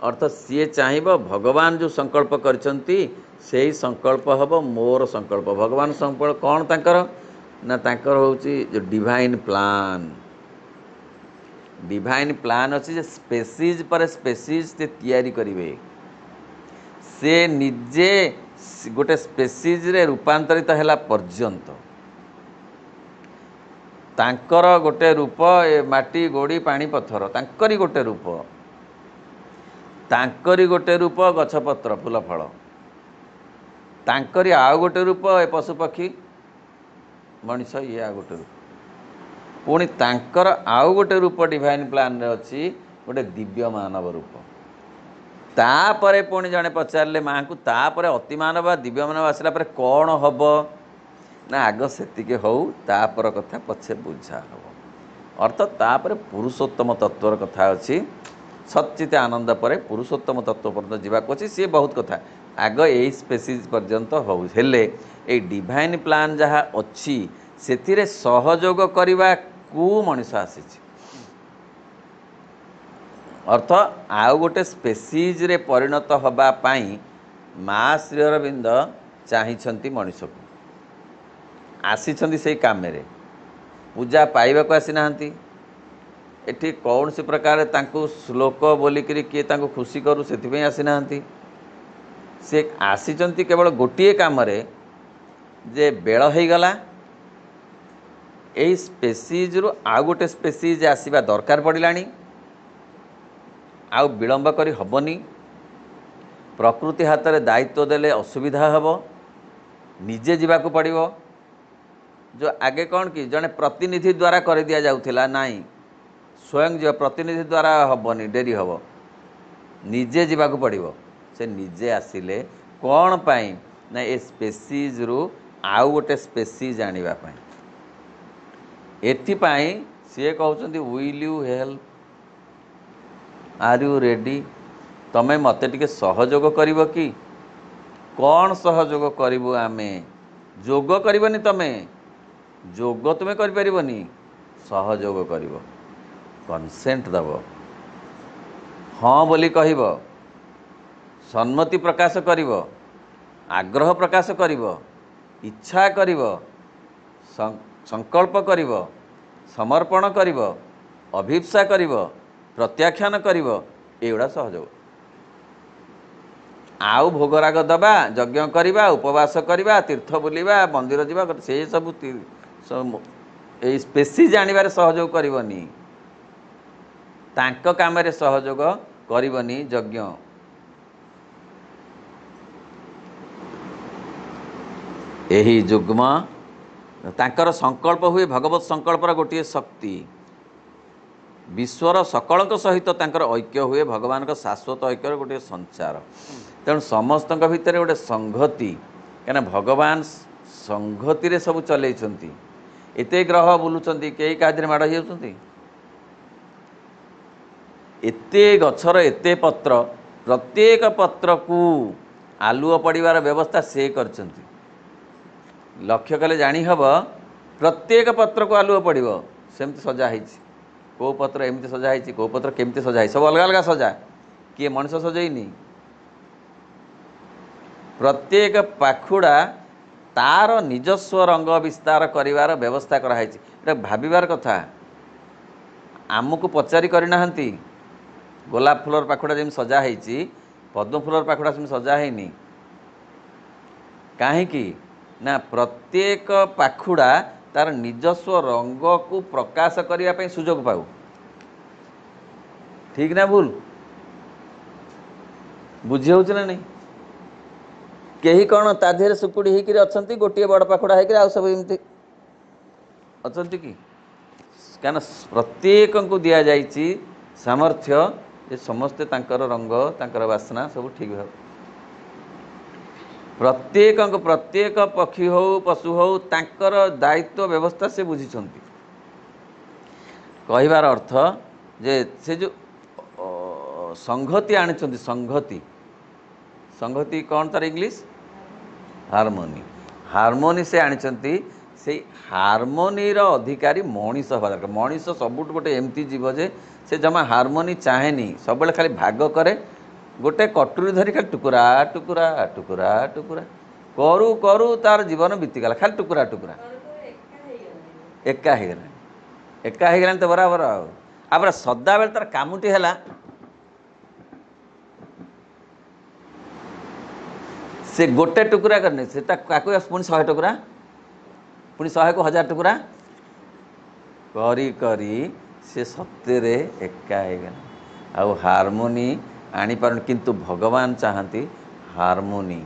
ଅର୍ଥ ସିଏ ଚାହିଁବ ଭଗବାନ ଯେଉଁ ସଂକଳ୍ପ କରିଛନ୍ତି ସେଇ ସଂକଳ୍ପ ହେବ ମୋର ସଂକଳ୍ପ। ଭଗବାନ ସଂକଳ୍ପ କ'ଣ ତାଙ୍କର? ନା ତାଙ୍କର ହେଉଛି ଯେଉଁ ଡିଭାଇନ୍ ପ୍ଲାନ୍। ଡିଭାଇନ୍ ପ୍ଲାନ୍ ଅଛି ଯେ ସ୍ପେସିସ୍ ପରେ ସ୍ପେସିସ୍ ସେ ତିଆରି କରିବେ। ସେ ନିଜେ ଗୋଟେ ସ୍ପେସିସ୍ରେ ରୂପାନ୍ତରିତ ହେଲା ପର୍ଯ୍ୟନ୍ତ ତାଙ୍କର ଗୋଟେ ରୂପ, ଏ ମାଟି ଗୋଡ଼ି ପାଣି ପଥର ତାଙ୍କରି ଗୋଟେ ରୂପ, ତାଙ୍କରି ଗୋଟେ ରୂପ ଗଛପତ୍ର ଫୁଲ ଫଳ, ତାଙ୍କରି ଆଉ ଗୋଟେ ରୂପ ଏ ପଶୁପକ୍ଷୀ ମଣିଷ, ଇଏ ଆଉ ଗୋଟେ ରୂପ। ପୁଣି ତାଙ୍କର ଆଉ ଗୋଟେ ରୂପ ଡିଭାଇନ୍ ପ୍ଲାନ୍ରେ ଅଛି, ଗୋଟେ ଦିବ୍ୟ ମାନବ ରୂପ। ତାପରେ ପୁଣି ଜଣେ ପଚାରିଲେ ମାଆଙ୍କୁ, ତାପରେ ଅତିମାନବ ବା ଦିବ୍ୟ ମାନବ ଆସିଲା ପରେ କ'ଣ ହେବ? ନା ଆଗ ସେତିକି ହେଉ, ତାପର କଥା ପଛେ ବୁଝା ହେବ। ଅର୍ଥାତ୍ ତାପରେ ପୁରୁଷୋତ୍ତମ ତତ୍ତ୍ୱର କଥା ଅଛି। ସଚ୍ଚିତ ଆନନ୍ଦ ପରେ ପୁରୁଷୋତ୍ତମ ତତ୍ତ୍ୱ ପର୍ଯ୍ୟନ୍ତ ଯିବାକୁ ଅଛି। ସିଏ ବହୁତ କଥା, ଆଗ ଏଇ ସ୍ପେସିସ୍ ପର୍ଯ୍ୟନ୍ତ ହେଉ। ହେଲେ ଏଇ ଡିଭାଇନ୍ ପ୍ଲାନ୍ ଯାହା ଅଛି ସେଥିରେ ସହଯୋଗ କରିବାକୁ ମଣିଷ ଆସିଛି। अर्थ आउ गोटे स्पेसीज रे परिणत हवा पाई माँ श्री अरविंद चाहिछंती मनुष्य को आसीछंती से काम रे पूजा पाइबा को आसी नाहंती एठी कौन सी प्रकार तांको श्लोक बोलिकरी किए तांको खुशी करू से आसी नाहंती से आसीचंती केवल गोटे काम रे जे बेल हो गला यही स्पेसीज रु आउ गोटे स्पेसीज आसीबा दरकार पड़िलानी आउ विलंब करी हबनी प्रकृति हाथ में दायित्व देले असुविधा हब निजे जीवाकू पड़िबो जो आगे कौन कि जड़े प्रतिनिधि द्वारा कर दिया जाउथिला नाई स्वयं जीव प्रतिनिधि द्वारा हबनी डेरी हब निजे जीवाकू पड़िबो से निजे आसिले कौन पाई ना ए स्पेसीज रु आउ गोटे स्पेसीज आनिबा पाई एथिपाई सी कहउछंती will you help are you ready तमें मते टिके सहयोग करिवो कि कौन सहयोग करिवो आमे जोग करिवनी तमें जोग तुम्हें करि परिबनी सहयोग करिवो कंसेंट दबो हाँ बोली कहिवो सम्मति प्रकाश करिवो आग्रह प्रकाश करिवो इच्छा करिवो संकल्प करिवो समर्पण करिवो अभिप्सा करिवो प्रत्याख्यान करिवो एगुड़ा सहयोग आउ भोगराग दबा यज्ञ करिबा उपवास करिबा तीर्थ बुलिबा मंदिर जिबा से सब ए स्पेसीज आनिबारे सहयोग करिवनी तांको कामरे सहयोग करिवनी यज्ञ एही जुग्म तांकर संकल्प हुए भगवत संकल्पर गोटे शक्ति विश्वर सकल सहित तांकर ऐक्य हुए भगवान का शाश्वत ऐक्यर गोटे संचार तेणु समस्त भितर गोटे संहति क्या भगवान संहति रे सब चलती एते ग्रह बुलूंट कई क्या माड़ होती एते गछर एते पत्र प्रत्येक पत्र को आलुओ पड़िबार व्यवस्था से करछंती लक्ष्य कले जानी हब प्रत्येक पत्र को आलुओ पड़ो सेमती सजा होती कौ पत्र एमती सजा होती कौ पत्र केमती सजा है सब अलग अलग सजा किए मनुष्य सजैनी प्रत्येक पाखुड़ा तार निजस्व रंग विस्तार करिवार व्यवस्था कराई भाविबार कथा आमको पचारि करना गोलाप फुलर पाखुड़ा जमी सजा होती पद्म फुलर पाखुड़ा सेम सजा हैनी कहीं ना प्रत्येक पाखुड़ा तार निजस्व रंग को प्रकाश करने सुजोग पाऊ ठीक ना भूल बुझी हो नहीं कहीं कौन ता देहरे सुकुड़ी होकर अच्छा गोटे बड़ पाखुड़ा होकर आ सब एमती अच्छा कि क्या प्रत्येक को दि जाइए सामर्थ्य जे समस्ते तांकर रंग तांकर बासना सब ठीक भाव प्रत्येक पक्षी हो पशु हो तांकर दायित्व व्यवस्था से बुझीचंती कहिबार अर्थ जे से जो संहति आनिचंती संहति कौन तार इंग्लिश हार्मोनी से आनिचंती से हार्मोनी रो अधिकारी मनीष हवा दरकार मनीष सबुठ गोटे एमती जीव जे से जमा हार्मोनी चाहेनी सब खाली भाग करे गोटे कटुरी धरी खाली टुकुरा टुकुरा टुकुरा टुकुरा करू करू तार जीवन बीतीगला खाली टुकुरा टुकुरा एका हो गला तो बराबर आपर सदा बेले तार कामुटी है से गोटे टुकुरा करने से पुणी 100 टुकुरा पुणी 100 को 1000 टुकुरा करी करी से सत्य एका हो गला आउ हार्मोनी आनी पार किंतु भगवान चाहती हार्मोनी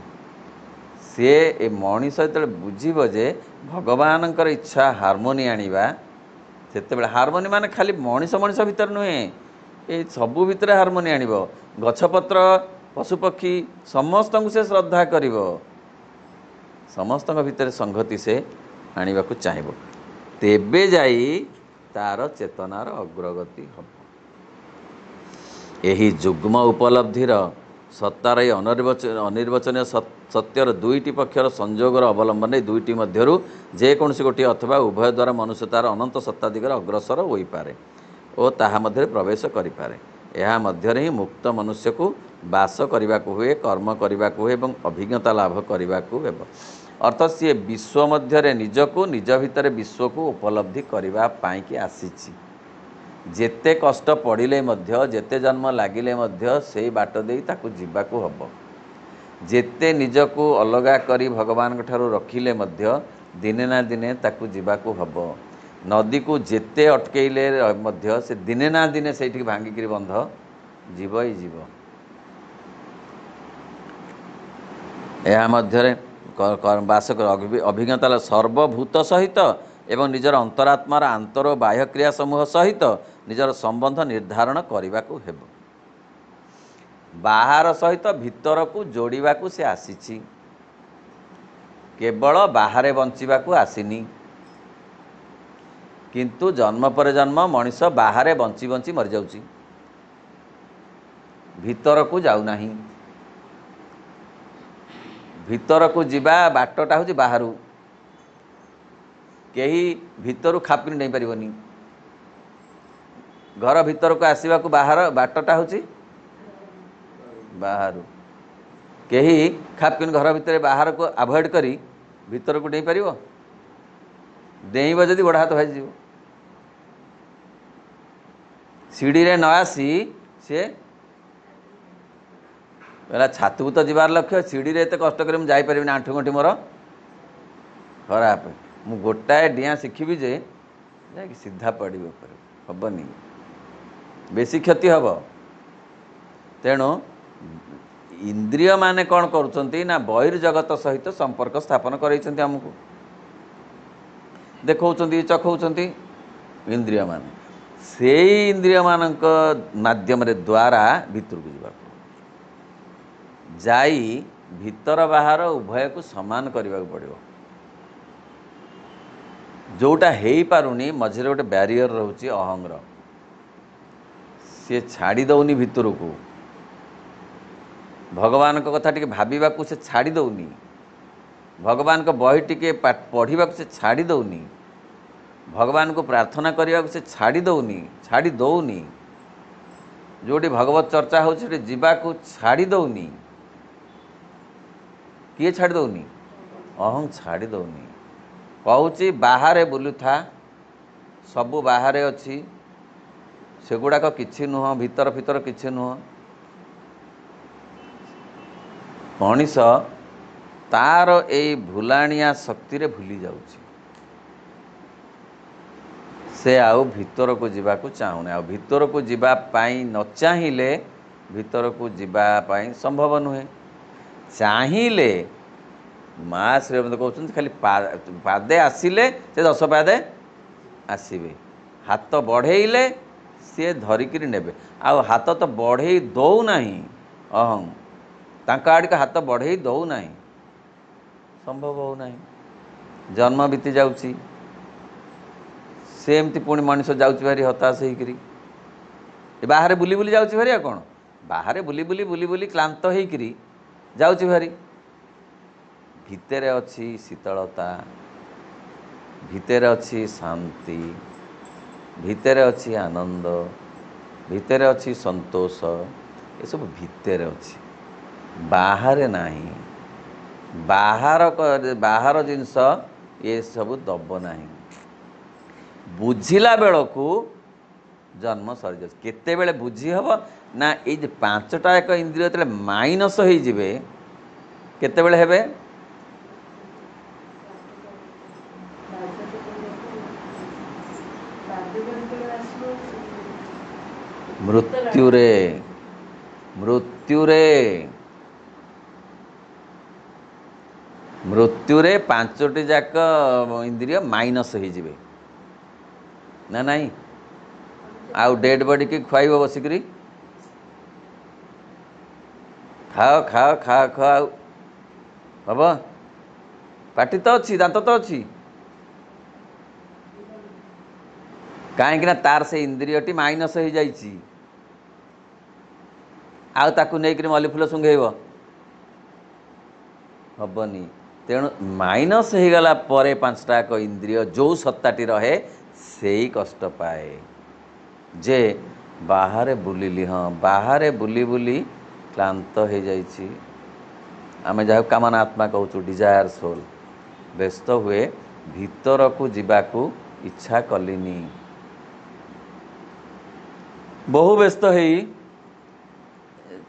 सी ए मनीष जो बुझीब जे भगवान इच्छा हार्मोनी आनिबा सेते हार्मोनी माने खाली मनीष मनीष भीतर नुहे ये सबू भितर हार्मोनी आनिब गछपत्र पशुपक्षी समस्त को से श्रद्धा करिब समस्त भितर संगति से आनिबा को चाहिब तेबे जाई तार चेतनार अग्रगति हम यही जुग्म उपलब्धिर सत्तार अनिर्वचनीय सत्यर दुईटी पक्षर संयोगर अवलंबन दुईटी मध्यरु जेकोसी गोटे अथवा उभय द्वारा मनुष्य तार अनंत सत्ता दिगरे अग्रसर हो पारे और ताहा मध्य प्रवेश करिपारे ଏହା ମଧ୍ୟରେ ହିଁ ମୁକ୍ତ ମନୁଷ୍ୟକୁ ବାସ କରିବାକୁ ହୁଏ, କର୍ମ କରିବାକୁ ହୁଏ ଏବଂ ଅଭିଜ୍ଞତା ଲାଭ କରିବାକୁ ହେବ। ଅର୍ଥାତ୍ ସିଏ ବିଶ୍ୱ ମଧ୍ୟରେ ନିଜକୁ, ନିଜ ଭିତରେ ବିଶ୍ୱକୁ ଉପଲବ୍ଧି କରିବା ପାଇଁକି ଆସିଛି। ଯେତେ କଷ୍ଟ ପଡ଼ିଲେ ମଧ୍ୟ, ଯେତେ ଜନ୍ମ ଲାଗିଲେ ମଧ୍ୟ ସେଇ ବାଟ ଦେଇ ତାକୁ ଯିବାକୁ ହେବ। ଯେତେ ନିଜକୁ ଅଲଗା କରି ଭଗବାନଙ୍କ ଠାରୁ ରଖିଲେ ମଧ୍ୟ ଦିନେ ନା ଦିନେ ତାକୁ ଯିବାକୁ ହେବ। ନଦୀକୁ ଯେତେ ଅଟକେଇଲେ ମଧ୍ୟ ସେ ଦିନେ ନା ଦିନେ ସେଇଠିକି ଭାଙ୍ଗିକିରି ବନ୍ଧ ଯିବ ହିଁ ଯିବ। ଏହା ମଧ୍ୟରେ ବାସ ଅଭିଜ୍ଞତା ସର୍ବଭୂତ ସହିତ ଏବଂ ନିଜର ଅନ୍ତରାତ୍ମାର ଆନ୍ତର ଓ ବାହ୍ୟ କ୍ରିୟା ସମୂହ ସହିତ ନିଜର ସମ୍ବନ୍ଧ ନିର୍ଦ୍ଧାରଣ କରିବାକୁ ହେବ। ବାହାର ସହିତ ଭିତରକୁ ଯୋଡ଼ିବାକୁ ସେ ଆସିଛି, କେବଳ ବାହାରେ ବଞ୍ଚିବାକୁ ଆସିନି। କିନ୍ତୁ ଜନ୍ମ ପରେ ଜନ୍ମ ମଣିଷ ବାହାରେ ବଞ୍ଚି ବଞ୍ଚି ମରିଯାଉଛି, ଭିତରକୁ ଯାଉନାହିଁ। ଭିତରକୁ ଯିବା ବାଟଟା ହେଉଛି ବାହାରୁ, କେହି ଭିତରୁ ଖାପିକି ନେଇପାରିବନି। ଘର ଭିତରକୁ ଆସିବାକୁ ବାହାର ବାଟଟା ହେଉଛି ବାହାରୁ, କେହି ଖାପିକି ଘର ଭିତରେ ବାହାରକୁ ଆଭଏଡ଼ କରି ଭିତରକୁ ନେଇପାରିବ? ଡେଇଁବ ଯଦି ଗୋଡ଼ ହାତ ଭାଜିଯିବ। ସିଡ଼ିରେ ନ ଆସି ସିଏ କହିଲା ଛାତକୁ ତ ଯିବାର ଲକ୍ଷ୍ୟ, ସିଡ଼ିରେ ଏତେ କଷ୍ଟ କରି ମୁଁ ଯାଇପାରିବିନି, ଆଣ୍ଠୁ ଗଣ୍ଠି ମୋର ଖରାପ, ମୁଁ ଗୋଟାଏ ଡିଆଁ ଶିଖିବି ଯେ ଯାଇକି ସିଧା ପଡ଼ିବ ଉପରେ, ହେବନି, ବେଶୀ କ୍ଷତି ହେବ। ତେଣୁ ଇନ୍ଦ୍ରିୟମାନେ କ'ଣ କରୁଛନ୍ତି ନା ବହିର୍ଜଗତ ସହିତ ସମ୍ପର୍କ ସ୍ଥାପନ କରାଇଛନ୍ତି, ଆମକୁ ଦେଖାଉଛନ୍ତି, ଚଖଉଛନ୍ତି ଇନ୍ଦ୍ରିୟମାନେ। ସେଇ ଇନ୍ଦ୍ରିୟମାନଙ୍କ ମାଧ୍ୟମରେ ଦ୍ୱାରା ଭିତରକୁ ଯିବାକୁ ଯାଇ ଭିତର ବାହାର ଉଭୟକୁ ସମାନ କରିବାକୁ ପଡ଼ିବ। ଯେଉଁଟା ହେଇପାରୁନି ମଝିରେ ଗୋଟେ ବ୍ୟାରିୟର ରହୁଛି ଅହଂର, ସିଏ ଛାଡ଼ି ଦେଉନି ଭିତରକୁ। ଭଗବାନଙ୍କ କଥା ଟିକେ ଭାବିବାକୁ ସେ ଛାଡ଼ି ଦେଉନି, ଭଗବାନଙ୍କ ବହି ଟିକେ ପଢ଼ିବାକୁ ସେ ଛାଡ଼ି ଦେଉନି, ଭଗବାନଙ୍କୁ ପ୍ରାର୍ଥନା କରିବାକୁ ସେ ଛାଡ଼ି ଦେଉନି, ଯେଉଁଠି ଭଗବତ ଚର୍ଚ୍ଚା ହେଉଛି ସେଠି ଯିବାକୁ ଛାଡ଼ି ଦେଉନି। କିଏ ଛାଡ଼ି ଦେଉନି? ଅହଂ ଛାଡ଼ି ଦେଉନି। କହୁଛି ବାହାରେ ବୁଲୁଥା, ସବୁ ବାହାରେ ଅଛି, ସେଗୁଡ଼ାକ କିଛି ନୁହଁ, ଭିତର କିଛି ନୁହଁ। ମଣିଷ ତାର ଏଇ ଭୁଲାଣିଆ ଶକ୍ତିରେ ଭୁଲି ଯାଉଛି, ସେ ଆଉ ଭିତରକୁ ଯିବାକୁ ଚାହୁଁନି। ଆଉ ଭିତରକୁ ଯିବା ପାଇଁ ନ ଚାହିଁଲେ ଭିତରକୁ ଯିବା ପାଇଁ ସମ୍ଭବ ନୁହେଁ। ଚାହିଁଲେ ମା ଶ୍ରୀଅରବିନ୍ଦ କହୁଛନ୍ତି ଖାଲି ପାଦେ ଆସିଲେ ସେ 10 ପାଦେ ଆସିବେ, ହାତ ବଢ଼େଇଲେ ସିଏ ଧରିକିରି ନେବେ। ଆଉ ହାତ ତ ବଢ଼େଇ ଦେଉନାହିଁ ଅହଂ, ତାଙ୍କ ଆଡ଼ିକି ହାତ ବଢ଼େଇ ଦେଉନାହିଁ, ସମ୍ଭବ ହେଉନାହିଁ। ଜନ୍ମ ବିତି ଯାଉଛି, ସେମିତି ପୁଣି ମଣିଷ ଯାଉଛି ଭାରି ହତାଶ ହେଇକିରି, ବାହାରେ ବୁଲି ବୁଲି ଯାଉଛି ଭାରି। ଆଉ କ'ଣ, ବାହାରେ ବୁଲି ବୁଲି କ୍ଳାନ୍ତ ହେଇକିରି ଯାଉଛି ଭାରି। ଭିତରେ ଅଛି ଶୀତଳତା, ଭିତରେ ଅଛି ଶାନ୍ତି, ଭିତରେ ଅଛି ଆନନ୍ଦ, ଭିତରେ ଅଛି ସନ୍ତୋଷ, ଏସବୁ ଭିତରେ ଅଛି, ବାହାରେ ନାହିଁ। ବାହାର ଜିନିଷ ଏସବୁ ଦବ ନାହିଁ। ବୁଝିଲା ବେଳକୁ ଜନ୍ମ ସରିଯାଉଛି। କେତେବେଳେ ବୁଝି ହେବ ନା ଏଇ ଯେ 5ଟା ଏକ ଇନ୍ଦ୍ରିୟ ଯେତେବେଳେ ମାଇନସ୍ ହେଇଯିବେ, କେତେବେଳେ ହେବେ? ମୃତ୍ୟୁରେ। ମୃତ୍ୟୁରେ 5ଟି ଯାକ ଇନ୍ଦ୍ରିୟ ମାଇନସ୍ ହେଇଯିବେ ନା ନାହିଁ? ଆଉ ଡେଡ୍ ବଡି କି ଖୁଆଇବ ବସିକିରି, ଖାଅ ଆଉ ହବ? ପାଟି ତ ଅଛି, ଦାନ୍ତ ତ ଅଛି, କାହିଁକି ନା ତାର ସେ ଇନ୍ଦ୍ରିୟଟି ମାଇନସ୍ ହେଇଯାଇଛି। ଆଉ ତାକୁ ନେଇକରି ମଲ୍ଲି ଫୁଲ ଶୁଙ୍ଘେଇବ, ହବନି। ତେଣୁ ମାଇନସ୍ ହେଇଗଲା ପରେ 5ଟା ଯାକ ଇନ୍ଦ୍ରିୟ ଯେଉଁ ସତ୍ତାଟି ରହେ ସେଇ କଷ୍ଟ ପାଏ। ଯେ ବାହାରେ ବୁଲିଲି। ହଁ, ବାହାରେ ବୁଲି ବୁଲି କ୍ଳାନ୍ତ ହେଇଯାଇଛି। ଆମେ ଯାହାକୁ କାମନା ଆତ୍ମା କହୁଛୁ, ଡିଜାୟାର ସୋଲ୍, ବ୍ୟସ୍ତ ହୁଏ, ଭିତରକୁ ଯିବାକୁ ଇଚ୍ଛା କଲିନି। ବହୁ ବ୍ୟସ୍ତ ହେଇ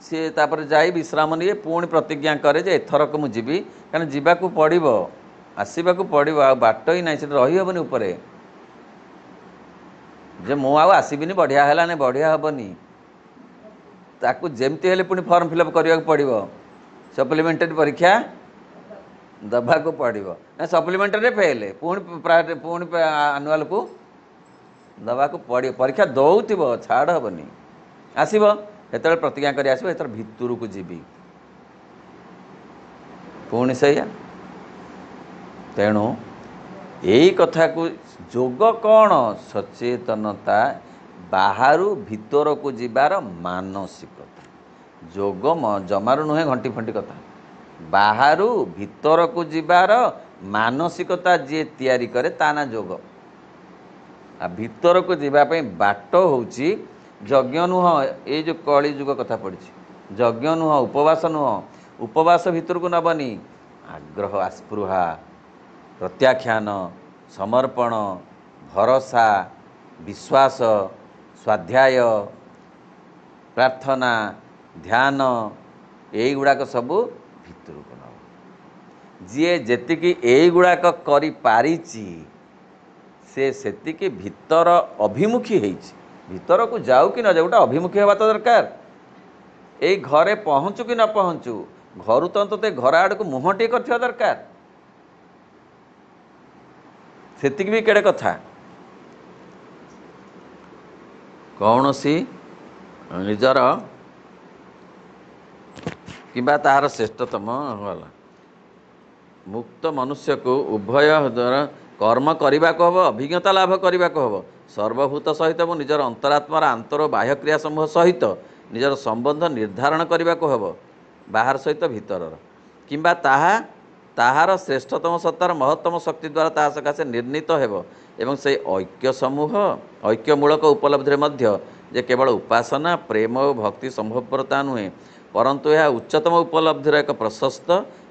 ସିଏ ତାପରେ ଯାଇ ବିଶ୍ରାମ ନିଏ, ପୁଣି ପ୍ରତିଜ୍ଞା କରେ ଯେ ଏଥରକ ମୁଁ ଯିବି, କାରଣ ଯିବାକୁ ପଡ଼ିବ, ଆସିବାକୁ ପଡ଼ିବ, ଆଉ ବାଟ ହିଁ ନାହିଁ, ସେଠି ରହିହେବନି ଉପରେ ଯେ ମୁଁ ଆଉ ଆସିବିନି, ବଢ଼ିଆ ହେଲାନି, ବଢ଼ିଆ ହେବନି, ତାକୁ ଯେମିତି ହେଲେ ପୁଣି ଫର୍ମ ଫିଲ୍ଅପ୍ କରିବାକୁ ପଡ଼ିବ, ସପ୍ଲିମେଣ୍ଟାରୀ ପରୀକ୍ଷା ଦେବାକୁ ପଡ଼ିବ। ନା ସପ୍ଲିମେଣ୍ଟାରୀରେ ଫେଲ୍, ପୁଣି ଆନୁଆଲକୁ ଦେବାକୁ ପଡ଼ିବ। ପରୀକ୍ଷା ଦେଉଥିବ, ଛାଡ଼ ହେବନି, ଆସିବ, ସେତେବେଳେ ପ୍ରତିଜ୍ଞା କରି ଆସିବ, ଏଥର ଭିତରକୁ ଯିବି, ପୁଣି ସେଇଆ। ତେଣୁ ଏଇ କଥାକୁ ଯୋଗ କ'ଣ? ସଚେତନତା, ବାହାରୁ ଭିତରକୁ ଯିବାର ମାନସିକତା। ଯୋଗ ଜମାରୁ ନୁହେଁ ଘଣ୍ଟି ଫଣ୍ଟି କଥା, ବାହାରୁ ଭିତରକୁ ଯିବାର ମାନସିକତା ଯିଏ ତିଆରି କରେ ତା ନାଁ ଯୋଗ। ଆଉ ଭିତରକୁ ଯିବା ପାଇଁ ବାଟ ହେଉଛି ଯଜ୍ଞ ନୁହଁ। ଏଇ ଯେଉଁ କଳି ଯୁଗ କଥା ପଡ଼ିଛି, ଯଜ୍ଞ ନୁହଁ, ଉପବାସ ନୁହଁ। ଉପବାସ ଭିତରକୁ ନେବନି, ଆଗ୍ରହ, ଆସ୍ପୃହା, ପ୍ରତ୍ୟାଖ୍ୟାନ, ସମର୍ପଣ, ଭରସା, ବିଶ୍ୱାସ, ସ୍ୱାଧ୍ୟାୟ, ପ୍ରାର୍ଥନା, ଧ୍ୟାନ, ଏଇଗୁଡ଼ାକ ସବୁ ଭିତରକୁ ନେବ। ଯିଏ ଯେତିକି ଏଇଗୁଡ଼ାକ କରିପାରିଛି ସେ ସେତିକି ଭିତର ଅଭିମୁଖୀ ହେଇଛି। ଭିତରକୁ ଯାଉ କି ନ ଯାଉ, ଗୋଟେ ଅଭିମୁଖୀ ହେବା ତ ଦରକାର। ଏଇ ଘରେ ପହଞ୍ଚୁ କି ନ ପହଞ୍ଚୁ, ଘରୁ ତ ଅନ୍ତତଃ ଘର ଆଡ଼କୁ ମୁହଁ ଟିକେ କରିଥିବା ଦରକାର। ସେତିକି ବି କେଡ଼େ କଥା। କୌଣସି ନିଜର କିମ୍ବା ତାହାର ଶ୍ରେଷ୍ଠତମ ଗଲା ମୁକ୍ତ ମନୁଷ୍ୟକୁ ଉଭୟ ଦ୍ୱାରା କର୍ମ କରିବାକୁ ହେବ, ଅଭିଜ୍ଞତା ଲାଭ କରିବାକୁ ହେବ। ସର୍ବଭୂତ ସହିତ ଏବଂ ନିଜର ଅନ୍ତରାତ୍ମାର ଆନ୍ତର ବାହ୍ୟ କ୍ରିୟା ସମୂହ ସହିତ ନିଜର ସମ୍ବନ୍ଧ ନିର୍ଦ୍ଧାରଣ କରିବାକୁ ହେବ, ବାହାର ସହିତ ଭିତରର, କିମ୍ବା ତାହାର ଶ୍ରେଷ୍ଠତମ ସତ୍ତାର ମହତ୍ତମ ଶକ୍ତି ଦ୍ୱାରା ତାହା ସକାଶେ ନିର୍ଣ୍ଣିତ ହେବ। ଏବଂ ସେହି ଐକ୍ୟମୂଳକ ଉପଲବ୍ଧିରେ ମଧ୍ୟ ଯେ କେବଳ ଉପାସନା, ପ୍ରେମ ଓ ଭକ୍ତି ସମ୍ଭବପରତା ନୁହେଁ, ପରନ୍ତୁ ଏହା ଉଚ୍ଚତମ ଉପଲବ୍ଧିର ଏକ ପ୍ରଶସ୍ତ,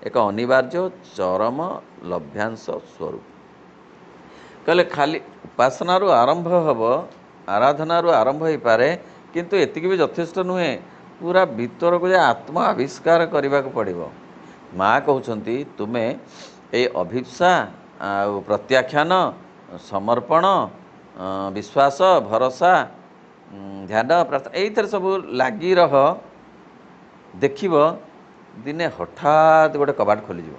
ଏକ ଅନିବାର୍ଯ୍ୟ, ଚରମ ଲଭ୍ୟାଂଶ ସ୍ୱରୂପ। କହିଲେ ଖାଲି ଉପାସନାରୁ ଆରମ୍ଭ ହେବ, ଆରାଧନାରୁ ଆରମ୍ଭ ହୋଇପାରେ, କିନ୍ତୁ ଏତିକି ବି ଯଥେଷ୍ଟ ନୁହେଁ। ପୁରା ଭିତରକୁ ଯାଇ ଆତ୍ମ ଆବିଷ୍କାର କରିବାକୁ ପଡ଼ିବ। ମା କହୁଛନ୍ତି ତୁମେ ଏଇ ଅଭିପ୍ସା ଆଉ ପ୍ରତ୍ୟାଖ୍ୟାନ, ସମର୍ପଣ, ବିଶ୍ୱାସ, ଭରସା, ଧ୍ୟାନ, ପ୍ରାର୍ଥନା, ଏଇଥିରେ ସବୁ ଲାଗି ରହ। ଦେଖିବ ଦିନେ ହଠାତ୍ ଗୋଟେ କବାଟ ଖୋଲିଯିବ।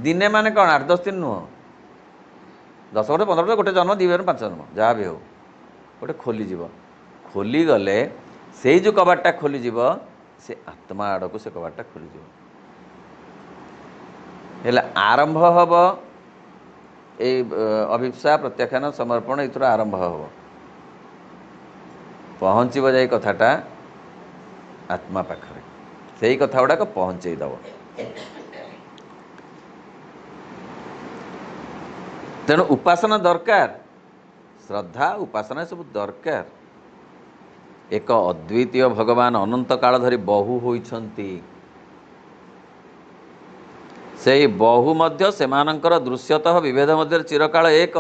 ଦିନେ ମାନେ କ'ଣ, 8-10 ଦିନ ନୁହଁ, 10 ବର୍ଷ, 15 ବର୍ଷ, ଗୋଟେ ଜନ୍ମ, 2 ଜନ୍ମ, 5 ଜନ୍ମ, ଯାହା ବି ହେଉ, ଗୋଟେ ଖୋଲିଯିବ। ଖୋଲିଗଲେ ସେଇ ଯେଉଁ କବାଟଟା ଖୋଲିଯିବ, ସେ ଆତ୍ମା ଆଡ଼କୁ ସେ କବାଟଟା ଖୋଲିଯିବ। ହେଲେ ଆରମ୍ଭ ହେବ ଏଇ ଅଭିପ୍ସା, ପ୍ରତ୍ୟାଖ୍ୟାନ, ସମର୍ପଣ, ଏଇଥିରୁ ଆରମ୍ଭ ହେବ। ପହଞ୍ଚିବ ଯାଇ କଥାଟା ଆତ୍ମା ପାଖରେ, ସେଇ କଥା ଗୁଡ଼ାକ ପହଞ୍ଚେଇ ଦେବ। ତେଣୁ ଉପାସନା ଦରକାର, ଶ୍ରଦ୍ଧା, ଉପାସନା ସବୁ ଦରକାର। ଏକ ଅଦ୍ୱିତୀୟ ଭଗବାନ ଅନନ୍ତ କାଳ ଧରି ବହୁ ହୋଇଛନ୍ତି। ସେହି ବହୁ ମଧ୍ୟ ସେମାନଙ୍କର ଦୃଶ୍ୟତଃ ବିଭେଦ ମଧ୍ୟରେ ଚିରକାଳ ଏକ।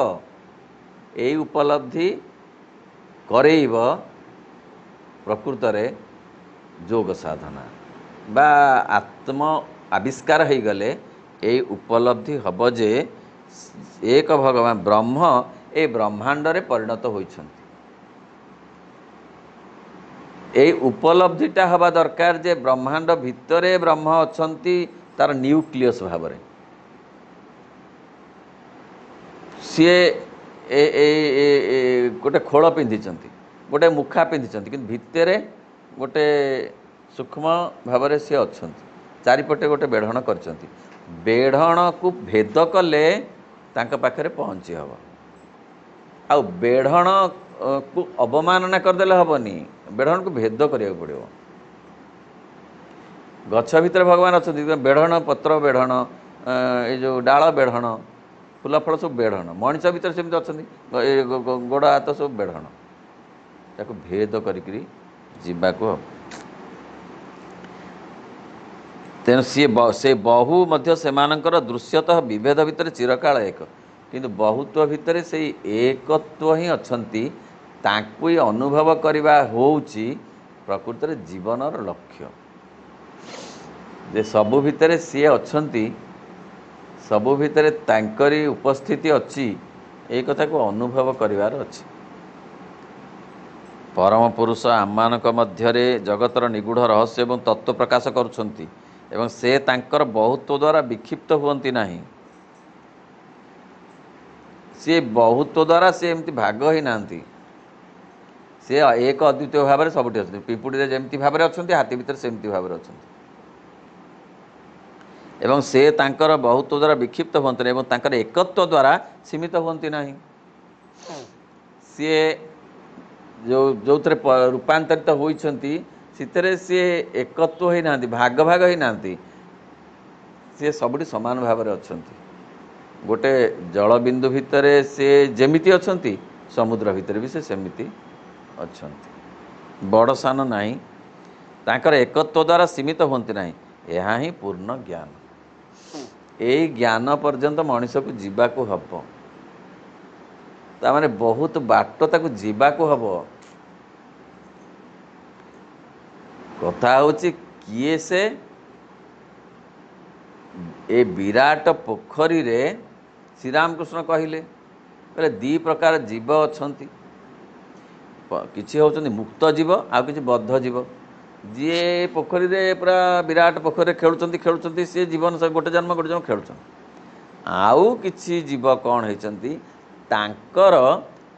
ଏଇ ଉପଲବ୍ଧି କରେଇବ ପ୍ରକୃତରେ ଯୋଗ ସାଧନା, ବା ଆତ୍ମ ଆବିଷ୍କାର ହେଇଗଲେ ଏଇ ଉପଲବ୍ଧି ହେବ ଯେ ଏକ ଭଗବାନ ବ୍ରହ୍ମ ଏ ବ୍ରହ୍ମାଣ୍ଡରେ ପରିଣତ ହୋଇଛନ୍ତି। ଏଇ ଉପଲବ୍ଧିଟା ହେବା ଦରକାର ଯେ ବ୍ରହ୍ମାଣ୍ଡ ଭିତରେ ବ୍ରହ୍ମ ଅଛନ୍ତି, ତାର ନ୍ୟୁକ୍ଲିୟସ୍ ଭାବରେ। ସିଏ ଗୋଟେ ଖୋଳ ପିନ୍ଧିଛନ୍ତି, ଗୋଟେ ମୁଖା ପିନ୍ଧିଛନ୍ତି, କିନ୍ତୁ ଭିତରେ ଗୋଟେ ସୂକ୍ଷ୍ମ ଭାବରେ ସିଏ ଅଛନ୍ତି। ଚାରିପଟେ ଗୋଟେ ବେଢ଼ଣ କରିଛନ୍ତି। ବେଢ଼ଣକୁ ଭେଦ କଲେ ତାଙ୍କ ପାଖରେ ପହଞ୍ଚି ହେବ। ଆଉ ବେଢ଼ଣକୁ ଅବମାନନା କରିଦେଲେ ହେବନି, ବେଢ଼ଣକୁ ଭେଦ କରିବାକୁ ପଡ଼ିବ। ଗଛ ଭିତରେ ଭଗବାନ ଅଛନ୍ତି, ବେଢ଼ଣ, ପତ୍ର ବେଢ଼ଣ, ଏଇ ଯେଉଁ ଡାଳ ବେଢ଼ଣ, ଫୁଲ ଫଳ ସବୁ ବେଢ଼ଣ। ମଣିଷ ଭିତରେ ସେମିତି ଅଛନ୍ତି, ଗୋଡ଼ ହାତ ସବୁ ବେଢ଼ଣ। ତାକୁ ଭେଦ କରିକିରି ଯିବାକୁ ହେବ। ତେଣୁ ସେ ବହୁ ମଧ୍ୟ ସେମାନଙ୍କର ଦୃଶ୍ୟତଃ ବିଭେଦ ଭିତରେ ଚିରକାଳ ଏକ, କିନ୍ତୁ ବହୁତ୍ୱ ଭିତରେ ସେଇ ଏକତ୍ୱ ହିଁ ଅଛନ୍ତି। ତାଙ୍କୁ ହିଁ ଅନୁଭବ କରିବା ହେଉଛି ପ୍ରକୃତରେ ଜୀବନର ଲକ୍ଷ୍ୟ। ଯେ ସବୁ ଭିତରେ ସିଏ ଅଛନ୍ତି, ସବୁ ଭିତରେ ତାଙ୍କରି ଉପସ୍ଥିତି ଅଛି, এই କଥାକୁ ଅନୁଭବ କରିବାର ଅଛି। ପରମ ପୁରୁଷ ଆମମାନଙ୍କ ମଧ୍ୟରେ ଜଗତର ନିଗୂଢ଼ ରହସ୍ୟ ଏବଂ ତତ୍ତ୍ୱ ପ୍ରକାଶ କରୁଛନ୍ତି ଏବଂ ସେ ତାଙ୍କର ବହୁତ୍ୱ ଦ୍ୱାରା ବିକ୍ଷିପ୍ତ ହୁଅନ୍ତି ନାହିଁ। ସିଏ ବହୁତ୍ୱ ଦ୍ୱାରା ସେ ଏମିତି ଭାଗ ହେଇନାହାନ୍ତି। ସେ ଏକ ଅଦ୍ୱିତୀୟ ଭାବରେ ସବୁଠି ଅଛନ୍ତି। ପିମ୍ପୁଡ଼ିରେ ଯେମିତି ଭାବରେ ଅଛନ୍ତି, ହାତୀ ଭିତରେ ସେମିତି ଭାବରେ ଅଛନ୍ତି। ଏବଂ ସେ ତାଙ୍କର ବହୁତ୍ୱ ଦ୍ୱାରା ବିକ୍ଷିପ୍ତ ହୁଅନ୍ତି ନାହିଁ ଏବଂ ତାଙ୍କର ଏକତ୍ୱ ଦ୍ୱାରା ସୀମିତ ହୁଅନ୍ତି ନାହିଁ। ସିଏ ଯେଉଁଥିରେ ରୂପାନ୍ତରିତ ହୋଇଛନ୍ତି ସେଥିରେ ସିଏ ଏକତ୍ୱ ହୋଇନାହାନ୍ତି, ଭାଗ ଭାଗ ହୋଇନାହାନ୍ତି। ସିଏ ସବୁଠି ସମାନ ଭାବରେ ଅଛନ୍ତି। ଗୋଟେ ଜଳବିନ୍ଦୁ ଭିତରେ ସେ ଯେମିତି ଅଛନ୍ତି, ସମୁଦ୍ର ଭିତରେ ବି ସେ ସେମିତି ଅଛନ୍ତି। ବଡ଼ ସାନ ନାହିଁ, ତାଙ୍କର ଏକତ୍ୱ ଦ୍ୱାରା ସୀମିତ ହୁଅନ୍ତି ନାହିଁ। ଏହା ହିଁ ପୂର୍ଣ୍ଣ ଜ୍ଞାନ। ଏଇ ଜ୍ଞାନ ପର୍ଯ୍ୟନ୍ତ ମଣିଷକୁ ଯିବାକୁ ହେବ। ତାମାନେ ବହୁତ ବାଟ ତାକୁ ଯିବାକୁ ହେବ। କଥା ହେଉଛି କିଏ ସେ? ଏ ବିରାଟ ପୋଖରୀରେ ଶ୍ରୀରାମକୃଷ୍ଣ କହିଲେ ଦୁଇ ପ୍ରକାର ଜୀବ ଅଛନ୍ତି। କିଛି ହେଉଛନ୍ତି ମୁକ୍ତ ଜୀବ, ଆଉ କିଛି ବଦ୍ଧ ଜୀବ। ଯିଏ ପୋଖରୀରେ ପୁରା ବିରାଟ ପୋଖରୀରେ ଖେଳୁଛନ୍ତି ସିଏ ଜୀବନ ଗୋଟେ ଜନ୍ମ ଖେଳୁଛନ୍ତି। ଆଉ କିଛି ଜୀବ କ'ଣ ହେଇଛନ୍ତି, ତାଙ୍କର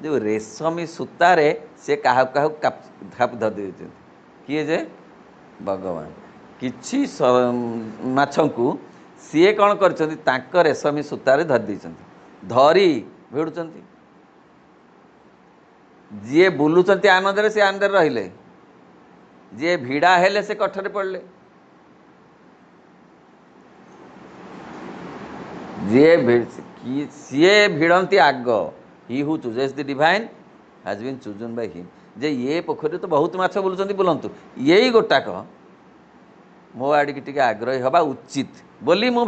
ଯେଉଁ ରେଶମୀ ସୂତାରେ ସେ କାହାକୁ କାହାକୁ ଧରି ଦେଇଛନ୍ତି। କିଏ ଯେ? ଭଗବାନ। କିଛି ମାଛଙ୍କୁ ସିଏ କ'ଣ କରିଛନ୍ତି, ତାଙ୍କ ରେଶମୀ ସୂତାରେ ଧରି ଦେଇଛନ୍ତି, ଧରି ଭିଡ଼ୁଛନ୍ତି। ଯିଏ ବୁଲୁଛନ୍ତି ଆନନ୍ଦରେ ସେ ଆନନ୍ଦରେ ରହିଲେ, ଯିଏ ଭିଡ଼ା ହେଲେ ସେ କଠରେ ପଡ଼ିଲେ। ସିଏ ଭିଡ଼ନ୍ତି ଆଗ। ହି ହୁ ଚୁଜେସ୍ ଦି ଡିଭାଇନ୍ ହାଜ୍ ବିନ୍ ଚୁଜନ୍ ବାଇ ହିମ୍। ଯେ ଇଏ ପୋଖରୀରେ ତ ବହୁତ ମାଛ ବୁଲୁଛନ୍ତି, ବୁଲନ୍ତୁ, ଏଇ ଗୋଟାକ ମୋ ଆଡ଼ିକି ଟିକେ ଆଗ୍ରହୀ ହେବା ଉଚିତ ବୋଲି ମୁଁ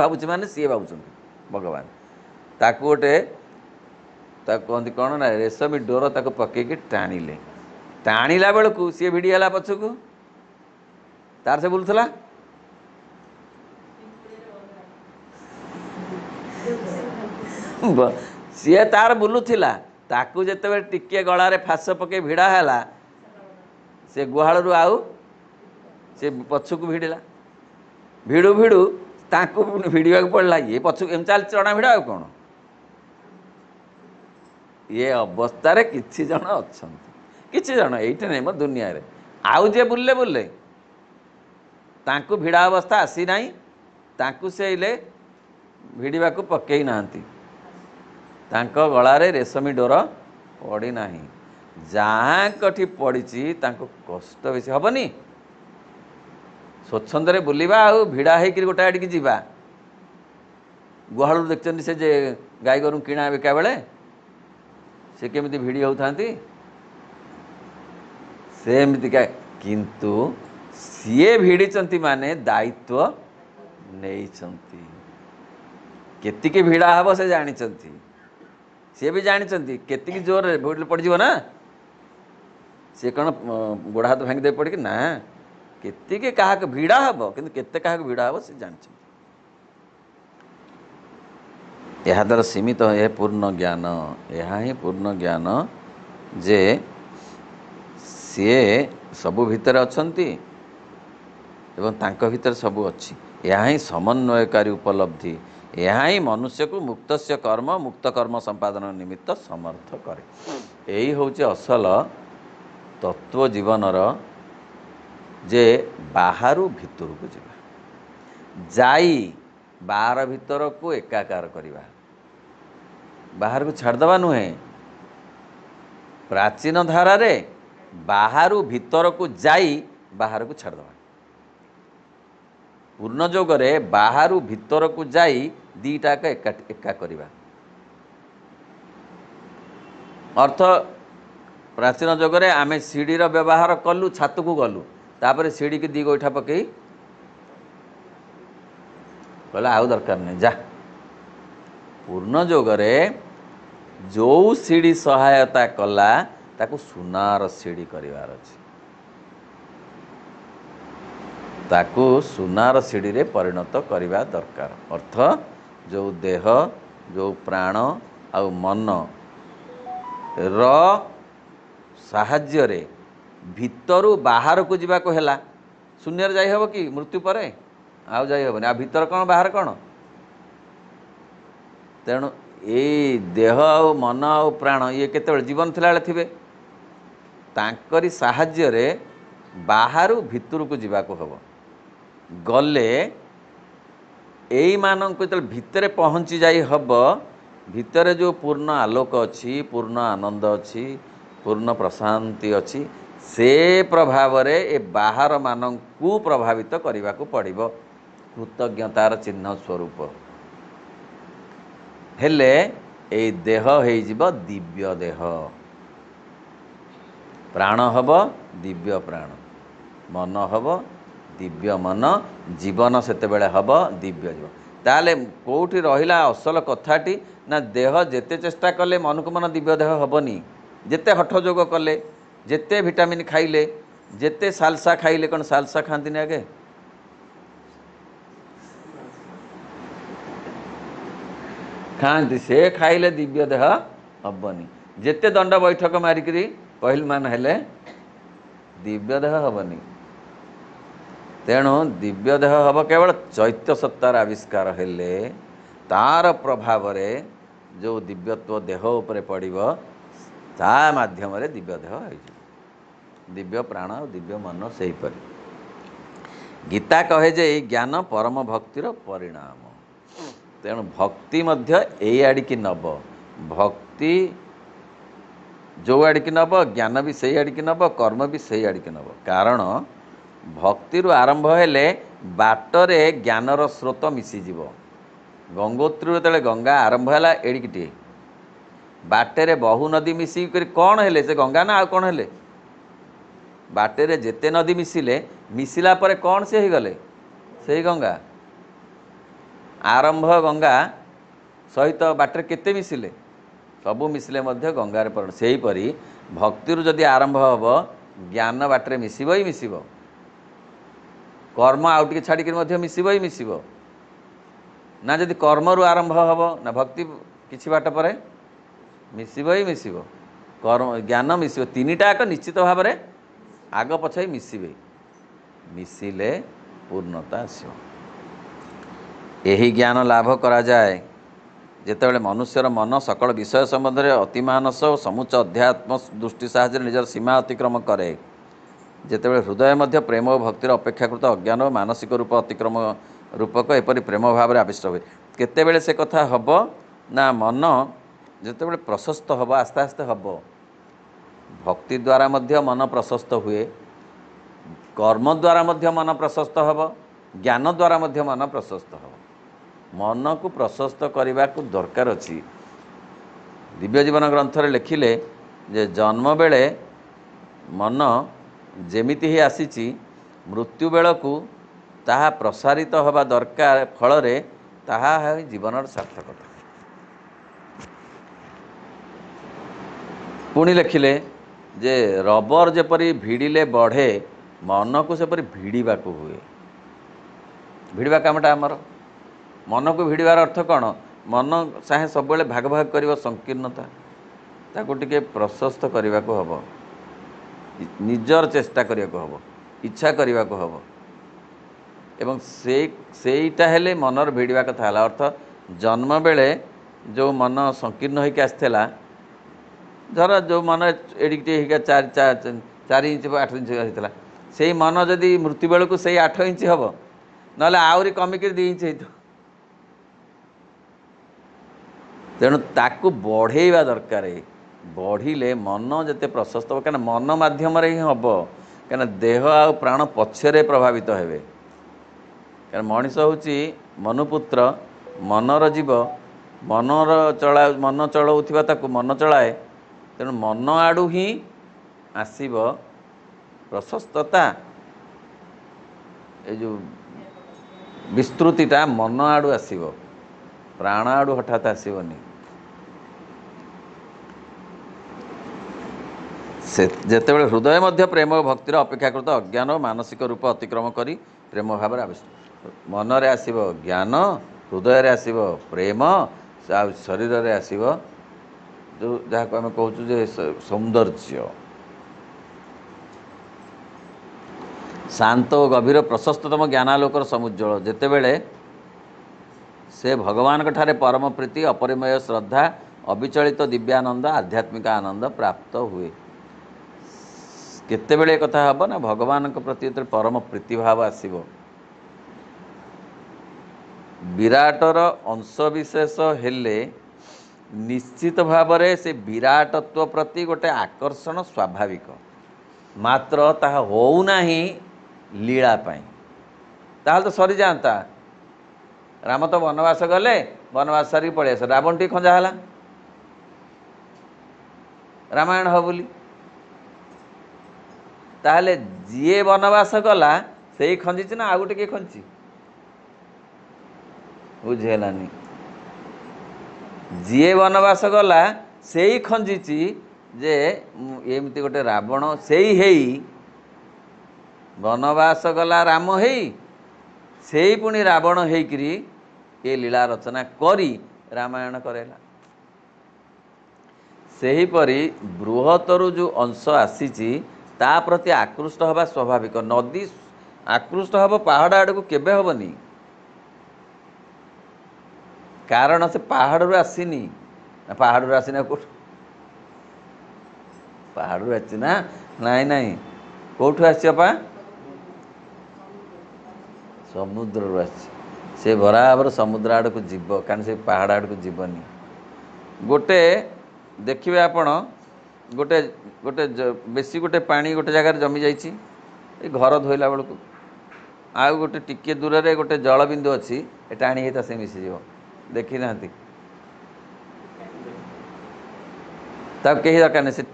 ଭାବୁଛି ମାନେ ସିଏ ଭାବୁଛନ୍ତି ଭଗବାନ। ତାକୁ କହନ୍ତି କ'ଣ ନା ରେଶମୀ ଡୋର ତାକୁ ପକେଇକି ଟାଣିଲା ବେଳକୁ ସିଏ ଭିଡ଼ି ହେଲା ପଛକୁ, ତାର ସେ ବୁଲୁଥିଲା। ସିଏ ତାର ବୁଲୁଥିଲା, ତାକୁ ଯେତେବେଳେ ଟିକିଏ ଗଳାରେ ଫାସ ପକେଇ ଭିଡ଼ା ହେଲା, ସେ ଗୁହାଳରୁ ଆଉ ସେ ପଛକୁ ଭିଡ଼ିଲା। ଭିଡ଼ୁ ତାଙ୍କୁ ଭିଡ଼ିବାକୁ ପଡ଼ିଲା। ଇଏ ପଛକୁ ଏମିତି ଚାଲିଛି ଚଣା ଭିଡ଼ା, ଆଉ କ'ଣ? ଏ ଅବସ୍ଥାରେ କିଛି ଜଣ ଅଛନ୍ତି, କିଛି ଜଣ ଏଇଠି ନାହିଁ ମୋ ଦୁନିଆରେ। ଆଉ ଯିଏ ବୁଲିଲେ ତାଙ୍କୁ ଭିଡ଼ା ଅବସ୍ଥା ଆସିନାହିଁ, ତାଙ୍କୁ ସେ ଭିଡ଼ିବାକୁ ପକେଇ ନାହାନ୍ତି, ତାଙ୍କ ଗଳାରେ ରେଶମୀ ଡୋର ପଡ଼ିନାହିଁ। ଯାହାଙ୍କଠି ପଡ଼ିଛି ତାଙ୍କୁ କଷ୍ଟ ବେଶୀ ହେବନି। ସ୍ୱଚ୍ଛନ୍ଦରେ ବୁଲିବା ଆଉ ଭିଡ଼ା ହେଇକିରି ଗୋଟେ ଆଡ଼ିକି ଯିବା। ଗୁହାଳରୁ ଦେଖିଛନ୍ତି ସେ ଯେ ଗାଈ ଗୋରୁ କିଣା ବିକା ବେଳେ ସେ କେମିତି ଭିଡ଼ି ହେଉଥାନ୍ତି, ସେମିତିକା। କିନ୍ତୁ ସିଏ ଭିଡ଼ିଛନ୍ତି ମାନେ ଦାୟିତ୍ୱ ନେଇଛନ୍ତି। କେତିକି ଭିଡ଼ା ହେବ ସେ ଜାଣିଛନ୍ତି। ସିଏ ବି ଜାଣିଛନ୍ତି କେତିକି ଜୋରରେ ଭିଡ଼ିଲେ ପଡ଼ିଯିବ ନା। ସିଏ କ'ଣ ଗୋଡ଼ ହାତ ଭାଙ୍ଗି ଦେଇ ପଡ଼ିକି ନା, କେତିକି କାହାକୁ ଭିଡ଼ା ହେବ, କିନ୍ତୁ କେତେ କାହାକୁ ଭିଡ଼ା ହେବ ସେ ଜାଣିଛନ୍ତି। ଏହାଦ୍ୱାରା ସୀମିତ ଏ ପୂର୍ଣ୍ଣ ଜ୍ଞାନ। ଏହା ହିଁ ପୂର୍ଣ୍ଣ ଜ୍ଞାନ ଯେ ସିଏ ସବୁ ଭିତରେ ଅଛନ୍ତି ଏବଂ ତାଙ୍କ ଭିତରେ ସବୁ ଅଛି। ଏହା ହିଁ ସମନ୍ୱୟକାରୀ ଉପଲବ୍ଧି। ଏହା ହିଁ ମନୁଷ୍ୟକୁ ମୁକ୍ତସ୍ୟ କର୍ମ ମୁକ୍ତ କର୍ମ ସମ୍ପାଦନ ନିମିତ୍ତ ସମର୍ଥ କରେ। ଏଇ ହେଉଛି ଅସଲ ତତ୍ତ୍ୱ ଜୀବନର, ଯେ ବାହାରୁ ଭିତରକୁ ଯିବା, ଯାଇ ବାହାର ଭିତରକୁ ଏକାକାର କରିବା। ବାହାରକୁ ଛାଡ଼ିଦେବା ନୁହେଁ, ପ୍ରାଚୀନ ଧାରାରେ ବାହାରୁ ଭିତରକୁ ଯାଇ ବାହାରକୁ ଛାଡ଼ିଦେବା। ପୂର୍ଣ୍ଣ ଯୋଗରେ ବାହାରୁ ଭିତରକୁ ଯାଇ ଦୁଇଟାକ ଏକା କରିବା। ଅର୍ଥ प्राचीन जुगे आम सीढ़ीर व्यवहार कलु छात को गलु तापर सीढ़ी की 2 गोइठा पकई कहला आउ दरकार नहीं जा। पूर्ण जुगे जो सीढ़ी सहायता कला ताकू सुनार सीढ़ी करार अच्छे ताकू सुनार सीढ़ी रे परिणत करवा दरकार। अर्थ जो देह जो प्राण आउ मन रो साहाज्य रे भितरु बाहर को जीवा को हेला शून्य जाई हबो कि मृत्यु परे आउ जाई हबनी आ भीतर कौन बाहर कौन तेणु ये देह आउ मन आउ प्राण ये केते जीवन थिला बेले थिबे तांकरी साहाज्य रे बाहरु भितर को जीवा को हबो गले एई मानन को भितर पहुँची जाई हबो भितर जो पूर्ण आलोक अच्छी पूर्ण आनंद अच्छी पूर्ण प्रशांति अच्छी से प्रभाव रे ए बाहर मानन को प्रभावित करने को पड़िबो कृतज्ञतार चिन्ह स्वरूप हेले ए देह हे जिवो दिव्य देह प्राण हब दिव्य प्राण मन हब दिव्य मन जीवन सेते बेले हब दिव्य जीवन ताले कोठी रहिला असल कथाटी ना देह जेते चेष्टा कले मन को मन दिव्य देह हबनी जेते हठ जोग कले जेते विटामिन खाइले जेते सालसा खाइले कौन सालसा खाती नहीं आगे खाती से खाइले दिव्य देह हबनी जेते दंड बैठक मारिकरी कहल मान हेले दिव्य देह हबनी तेणु दिव्य देह हम केवल चैत्य सत्तार आविष्कार हेले तार प्रभाव रे जो दिव्यत्व देह उपरे पड़िबो ता माध्यम रे दिव्य देह हो दिव्य प्राण दिव्य मन से परि गीता कहे जे ज्ञान परम भक्तिर परिणाम तेणु भक्ति मध्य एई आड़िकी नब भक्ति जो आड़िकी नब ज्ञान भी से आड़िकी नब कर्म भी से आड़िकी नब कारण भक्ति आरंभ हेले बाटरे ज्ञानर स्रोत मिसीजिव गंगोत्री जो गंगा आरंभ है एड़िकीटे बाटेरे बहु नदी मिसिक कौन हेले से गंगा ना आ कौन हेले बाटेरे जेते नदी मिसिले मिसिला परे कौन से ही गले से गंगा आरंभ गंगा सहित बाटरे केते मिसिले सबू मिसिले मध्य गंगार पर से परी भक्ति जदि आरंभ हम ज्ञान बाटरे मिसिब ही मिसिब कर्म आउ टिके छाड़ी मिसिब ही मिसिब ना जदि कर्मरु आरंभ हम ना भक्ति किछि बाट पर मिसिब ही मिसिब कर्म ज्ञान मिसिब तीनिटा एक निश्चित भाव में आग पछाई मिसिबे मिसिले पूर्णता आसिब यही ज्ञान लाभ करा जाए जेतेबेले मनुष्यर मन सकल विषय संबंध में अतिमानस और समुच्च अध्यात्म दृष्टि साहाय्य निजर सीमा अतिक्रम करे जेतेबेले हृदय मध्य प्रेम और भक्तिर अपेक्षाकृत अज्ञान और मानसिक रूप अतिक्रम रूपक एपरी प्रेम भाव में आविष्ट हुए केतेबेले से कथा हब ना मन जेतेबेले प्रशस्त हब आस्ते आस्ते हब भक्ति द्वारा मध्य मन प्रशस्त हुए कर्म द्वारा मध्य मन प्रशस्त हब ज्ञान द्वारा मध्य मन प्रशस्त हब मन को प्रशस्त करने को दरकार अच्छी दिव्य जीवन ग्रंथ रे लिखिले जे जन्म बेले मन जेमिति ही आसीची मृत्यु बेलू ताहा प्रसारित हवा दरकार फल ताहा है जीवन सार्थकता पुणी लिखिले जे रबर जेपरी भिड़िले बढ़े मन को सेपरी भिड़वा हुए भिड़वा कामटा आमर मन को भिड़वार अर्थ कौन मन चाहे सब भाग भाग कर संकीर्णता ताको टिके प्रशस्त करने को हम निजर चेष्टा करने को हम इच्छा करने को हम एवं सेटा हेले मनर भिड़वा कथा है अर्थ जन्म बेले जो मन संकीर्ण होकर आसला धर जो मन एडिटे होकर 4 इंच 8 इंच होता से मन जदि मृत्यु बेलू से 8 इंच हम ना आहरी कमिक 2 इंच हो तेणु ताकू बढ़ेवा दरकार बढ़िले मन जिते प्रशस्त हो क्या मन मध्यम ही हम क्या देह आ प्राण पछरे प्रभावित हेबे क्या मनीष हूँ मनुपुत्र मनर जीव मन चलाऊा मन चलाए तेणु मन आड़ू ही आसीब प्रशस्तता ए जो विस्तृतिटा मन आड़ू आसीब प्राण आड़ू हठात आसीबनी से जेतेबेले हृदय मध्य प्रेम और भक्तिर अपेक्षाकृत अज्ञान और मानसिक रूप अतिक्रम करी प्रेम भाव आविष्ट मनरे आसीब ज्ञान हृदय रे आसीब प्रेम शरीर रे आसीब जो जहाँ को आम कहूँ जे सौंदर्य शांत और गभीर प्रशस्ततम ज्ञानालोकर समुज्ज्वल जेतेबेले से भगवान ठारे परम प्रीति अपरिमेय श्रद्धा अविचलित दिव्यानंद आध्यात्मिक आनंद प्राप्त हुए केतेबेले कथा हम ना भगवान प्रति जो परम प्रीति भाव आसीब विराटर अंशविशेष हेले निश्चित भाव से विराटत्व प्रति गोटे आकर्षण स्वाभाविक मात्र ताहा होउना ही लीला पाई ताहले तो सरी जाता राम तो वनवास गले वनवास सारी पड़े आस रावण टी खंजा है रामायण हो बोली ताहले जीए वनवास गला से ही खंजी ना आउ गोटे किए खंची बुझेलानी जीए वनवास गला से ही खंजी जे एमती गोटे रावण से ही वनवास गला राम से ही पुणी रावण होकरी ये लीला रचना करी रामायण करेला सेहीपरि बृहतरु जो अंश आसीची ता प्रति आकृष्ट हवा स्वाभाविक नदी आकृष्ट हम पहाड़ आड़ को केबे हेनी कारण से पहाड़ रू आसीनी पहाड़ रू आसीना कौट पहाड़ रू आसी ना नाई नाई कौटू आसपा समुद्र रू आसी से बराबर समुद्र आड़ को जीव कारण से पहाड़ आड़ को जीवनी गोटे देखिए आपण गोटे गोटे बेसी गोटे पानी गोटे जगार जमी जाइए घर धोइला बेलू आउ गोटे टिके दूर रे गोटे जलबिंदु अच्छी टाणी ही से मिसीज देखी ना तब कहीं दरकार नहीं से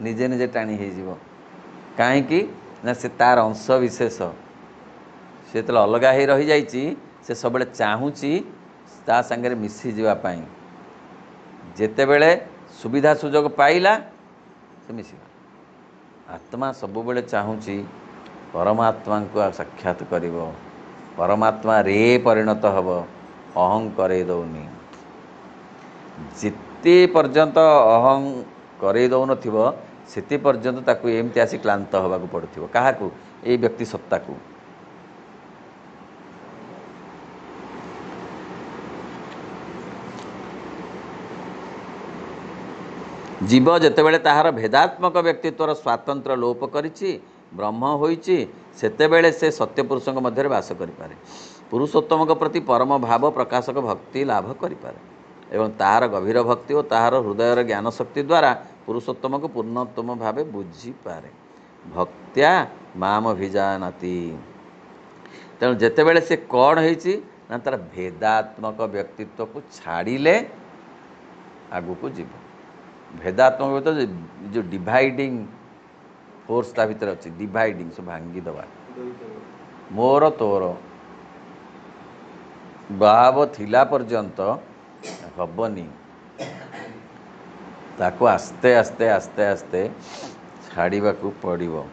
निजे निजे टाणी हो कहीं ना से तार अंश विशेष से तो अलग हो रही जाइए से सब चाहूँगी ता सांगे मिसी जावाई जेते बेले सुविधा सुजोग पाइला से मिसिबा आत्मा सब बेले चाहूँगी परमात्मा को साक्षात कर परमात्मा रे परिणत हब अहं करे दौनी जिते पर्यंत अहं करे दौन से पर्यंत ताकू एमती आसी क्लांत हवा पड़ो क्या ये व्यक्ति सत्ता को जीव जेतेबेले ताहार भेदात्मक व्यक्तित्वर स्वातंत्र लोप करिछि ब्रह्म होइछि सेतेबेले से सत्य पुरुषों मध्य वास करिपारे पुरुषोत्तम प्रति परम भाव प्रकाशक भक्ति लाभ करिपारे एवं ताहार गभीर भक्ति और ताहार हृदयर ज्ञान शक्ति द्वारा पुरुषोत्तम को पूर्णोत्तम भाव बुझीपारे भक्त्या माम भिजानाति तेणु जेतेबेले से कौन होइछि ना तार भेदात्मक व्यक्तित्व को छाड़िले आगु को जीव भेदात्मक व्यक्तित्व जो डिवाइडिंग फोर्स ता भीतर अच्छी डिवाइडिंग सब भांगी दबा मोर तोर भाव थिला पर्यंत हबनी ताको आस्ते आस्ते आस्ते आस्ते छाड़िबा को पड़िबो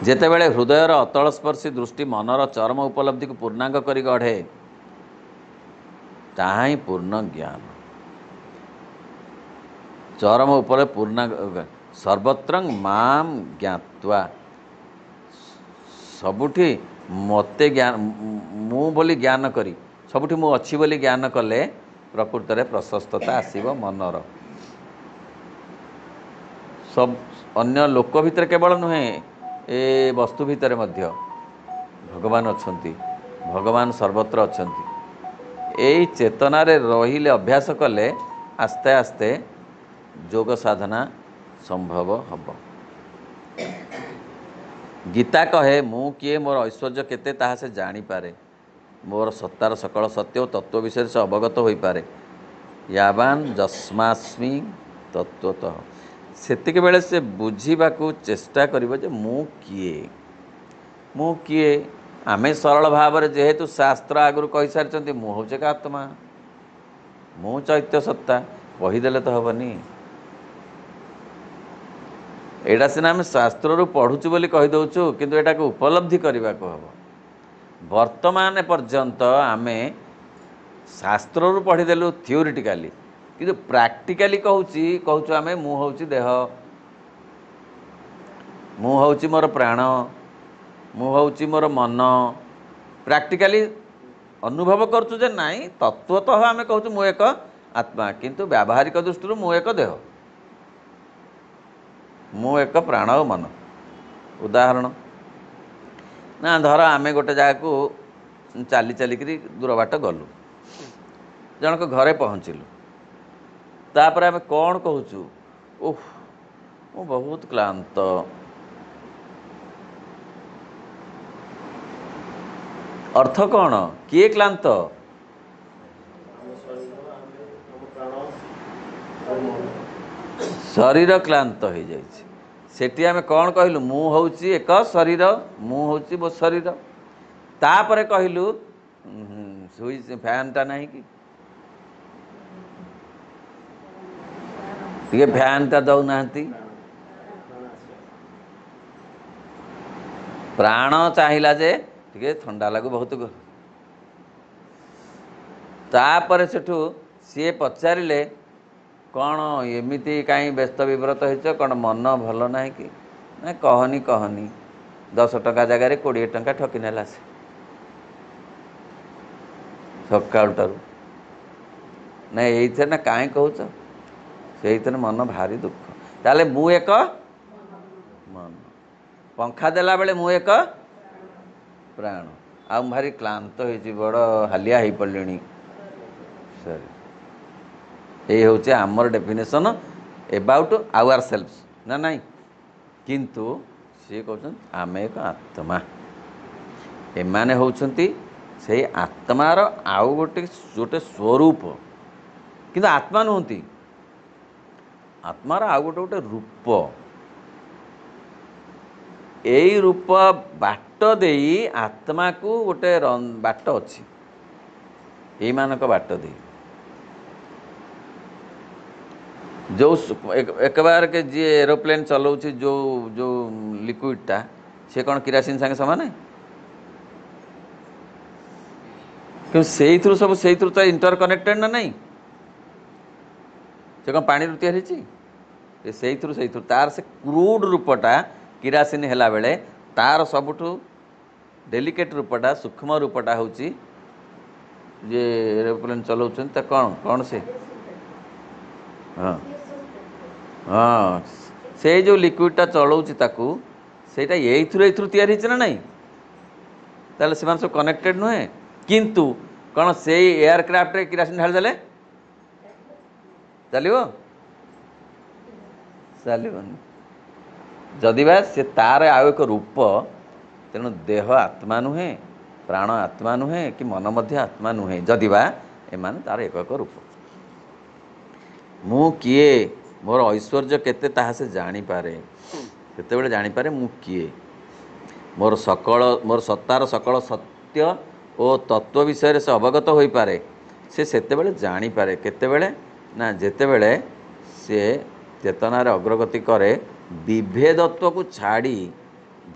जेतेबेले हृदयर अतल स्पर्शी दृष्टि मनर चरम उपलब्धि को पूर्णांग करी गढ़े ताहा ही पूर्ण ज्ञान चरम उपर पूर्णांग सर्वत्र माम ज्ञात्वा सबुठी मते ज्ञान मु बोली ज्ञान करी सबुठी मु अच्छी बोली ज्ञान कले प्रकृत रे प्रशस्तता आसीब मनर सब अन्य लोक भितर केवल नुहे ए वस्तु भितर मध्य भगवान अछंती भगवान सर्वत्र अछंती यही चेतना रे रहिले अभ्यास कले आस्ते आस्ते योग साधना संभव हब गीता कहे मु किए मोर ऐश्वर्य केते ताहा से जानी पारे मोर सत्तार सकल सत्य और तत्व विषय से अवगत हो पारे यावान जस्मास्मि तत्वतः सेतिक बेले से बुझीबाकू चेष्टा करिबो जे मु किए आमे सरल भाव में जेहेतु शास्त्र आगुरी कही सारी मु हूँ एक आत्मा मु चैत्य सत्ता कहीदेले तो हेनी एटा सीना आम शास्त्र पढ़ुचु बोली कहीदौचु किंतु एटा को उपलब्धि करने को हम वर्तमान पर्यंत आमे शास्त्र पढ़ीदेलु थियोरिटिकाली किंतु प्रैक्टिकली कहूँ आमे मु हूँ देह मु हूँ मोर प्राण मु हूँ मोर मन प्रैक्टिकली अनुभव करूँ जे नाई तत्वतः आमे कहूँ मु एक आत्मा किंतु व्यावहारिक दृष्टि मु एक देह मु एक प्राण और मन उदाहरण ना धर आमे गोटे जगह को चली चलिकी दूर बाट गलु जनक घरे पहुँचलु तापर आमे कौन कहूँ ओह मु बहुत क्लांत अर्थ कौन किए क्लांत शरीर क्लांत हो जाए सेठी आमे कौन कहलु मु हूँ एक शरीर मु हूँ मो शरीर तापर कहलु स्विच फैन टा नहीं कि फैन टा दौ नाहंती प्राण चाहिला जे टिके ठंडा लागू बहुत तापर सेठू सी पचारे कौन एमती कहीं व्यस्त विव्रत हो कौन मन भल ना कि ना कहनी कहनी 10 टका जगार 20 टंका ठकी नेला से सकाळुटारू ना ये ना कहीं कहूच से मन भारी दुख ताले मु एक मन पंखा देला बेले मु एक प्राण आ भारी क्लांत हो बड़ हालिया हो पड़े सरी ये हूँ आमर डेफिनेशन एबाउट आवर सेल्फ ना नहीं किंतु सी कहते आम एक आत्मा एमाने होउछंती से आत्मार आउ गोटे गोटे स्वरूप किंतु आत्मा नुहति आत्मार आउ गोटे गोटे रूप यही रूप बाट देई आत्मा को गोटे बाट अच्छी यही मानक बाट दे जो एक बार के जी एरोप्लेन चलाऊ जो जो लिक्विडटा सी कौन किरासिन संगे समान है क्यों से सब से तो इंटर कनेक्टेड ना नहीं से कौन पानी रू तैयारी से तार से क्रूड रूपटा किरासिन हैला बेले तार सबुठू डेलिकेट रूपटा सूक्ष्म रूपटा हूँ जे एरोप्लेन चलाउछन त कौन कौन से हाँ हाँ से जो लिक्विडटा चलाउछि ताकू सेटा एथुर तैयारी ना नहीं ताले से सब कनेक्टेड नुहे किंतु कौन से एयरक्राफ्ट रे किरासिन ढाल देले चलियो चलिबनी जदिबा से तार आउ एक रूप तेणु देह आत्मा नुहे प्राण आत्मा नुहे कि मन मध्य आत्मा नुहे जदिबा एमान तार एक एक रूप मु किए मोर ऐश्वर्य केते ताहा से जानी पारे केते बेले जानी पारे मु किए मोर सत्तार सकल सत्य ओ तत्व विषय से अवगत होई पारे से सेते बेले जानी पारे केते बेले ना जेते बेले से चेतनार अग्रगति करे विभेदत्व को छाड़ी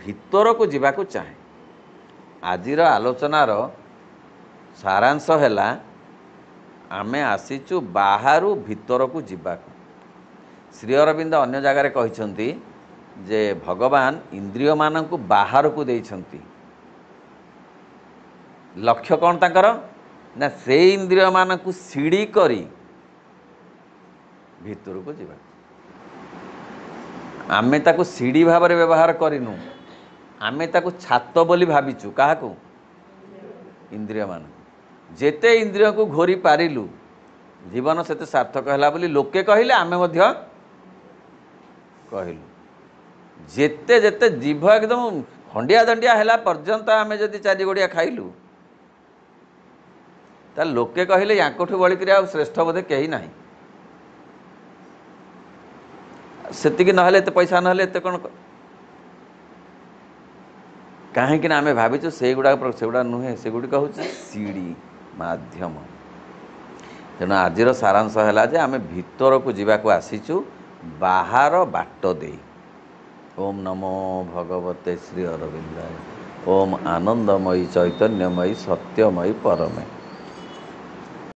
भितर को जीवा को चाहे आजिर आलोचनार सारांश हैला आमे आसीचु बाहरु भितर को जीवा श्री अरविंद अन्य जगार कहिसंती जे भगवान इंद्रिय मानक बाहर को देइछंती लक्ष्य कौन ताकर ना से इंद्रिय मानक सीढ़ी करी भितर को जीवा आमे ताको सीढ़ी भाव में व्यवहार करिनु आमे ताको छात बोली भाविचु काहाकू इंद्रिय मान जेते इंद्रिय को घोरी पारिलु जीवन सेते सार्थक हैला बोली लोके कहिले आमे मध्य कहलु जेते जेते जीव एकदम खंडिया दंडिया हैला पर्यंत आमे जदि 4 गोड़िया खाइलु ତାହେଲେ ଲୋକେ କହିଲେ ୟାଙ୍କଠୁ ବଳିକିରି ଆଉ ଶ୍ରେଷ୍ଠ ବୋଧେ କେହି ନାହିଁ। ସେତିକି ନହେଲେ ଏତେ ପଇସା ନହେଲେ ଏତେ କ'ଣ କାହିଁକି ନା ଆମେ ଭାବିଛୁ ସେଗୁଡ଼ା ନୁହେଁ, ସେଗୁଡ଼ିକ ହେଉଛି ସିଡ଼ି ମାଧ୍ୟମ। ତେଣୁ ଆଜିର ସାରାଂଶ ହେଲା ଯେ ଆମେ ଭିତରକୁ ଯିବାକୁ ଆସିଛୁ ବାହାର ବାଟ ଦେଇ। ଓମ୍ ନମୋ ଭଗବତେ ଶ୍ରୀ ଅରବିନ୍ଦାୟ। ଓମ୍ ଆନନ୍ଦମୟୀ ଚୈତନ୍ୟମୟୀ ସତ୍ୟମୟୀ ପରମେ।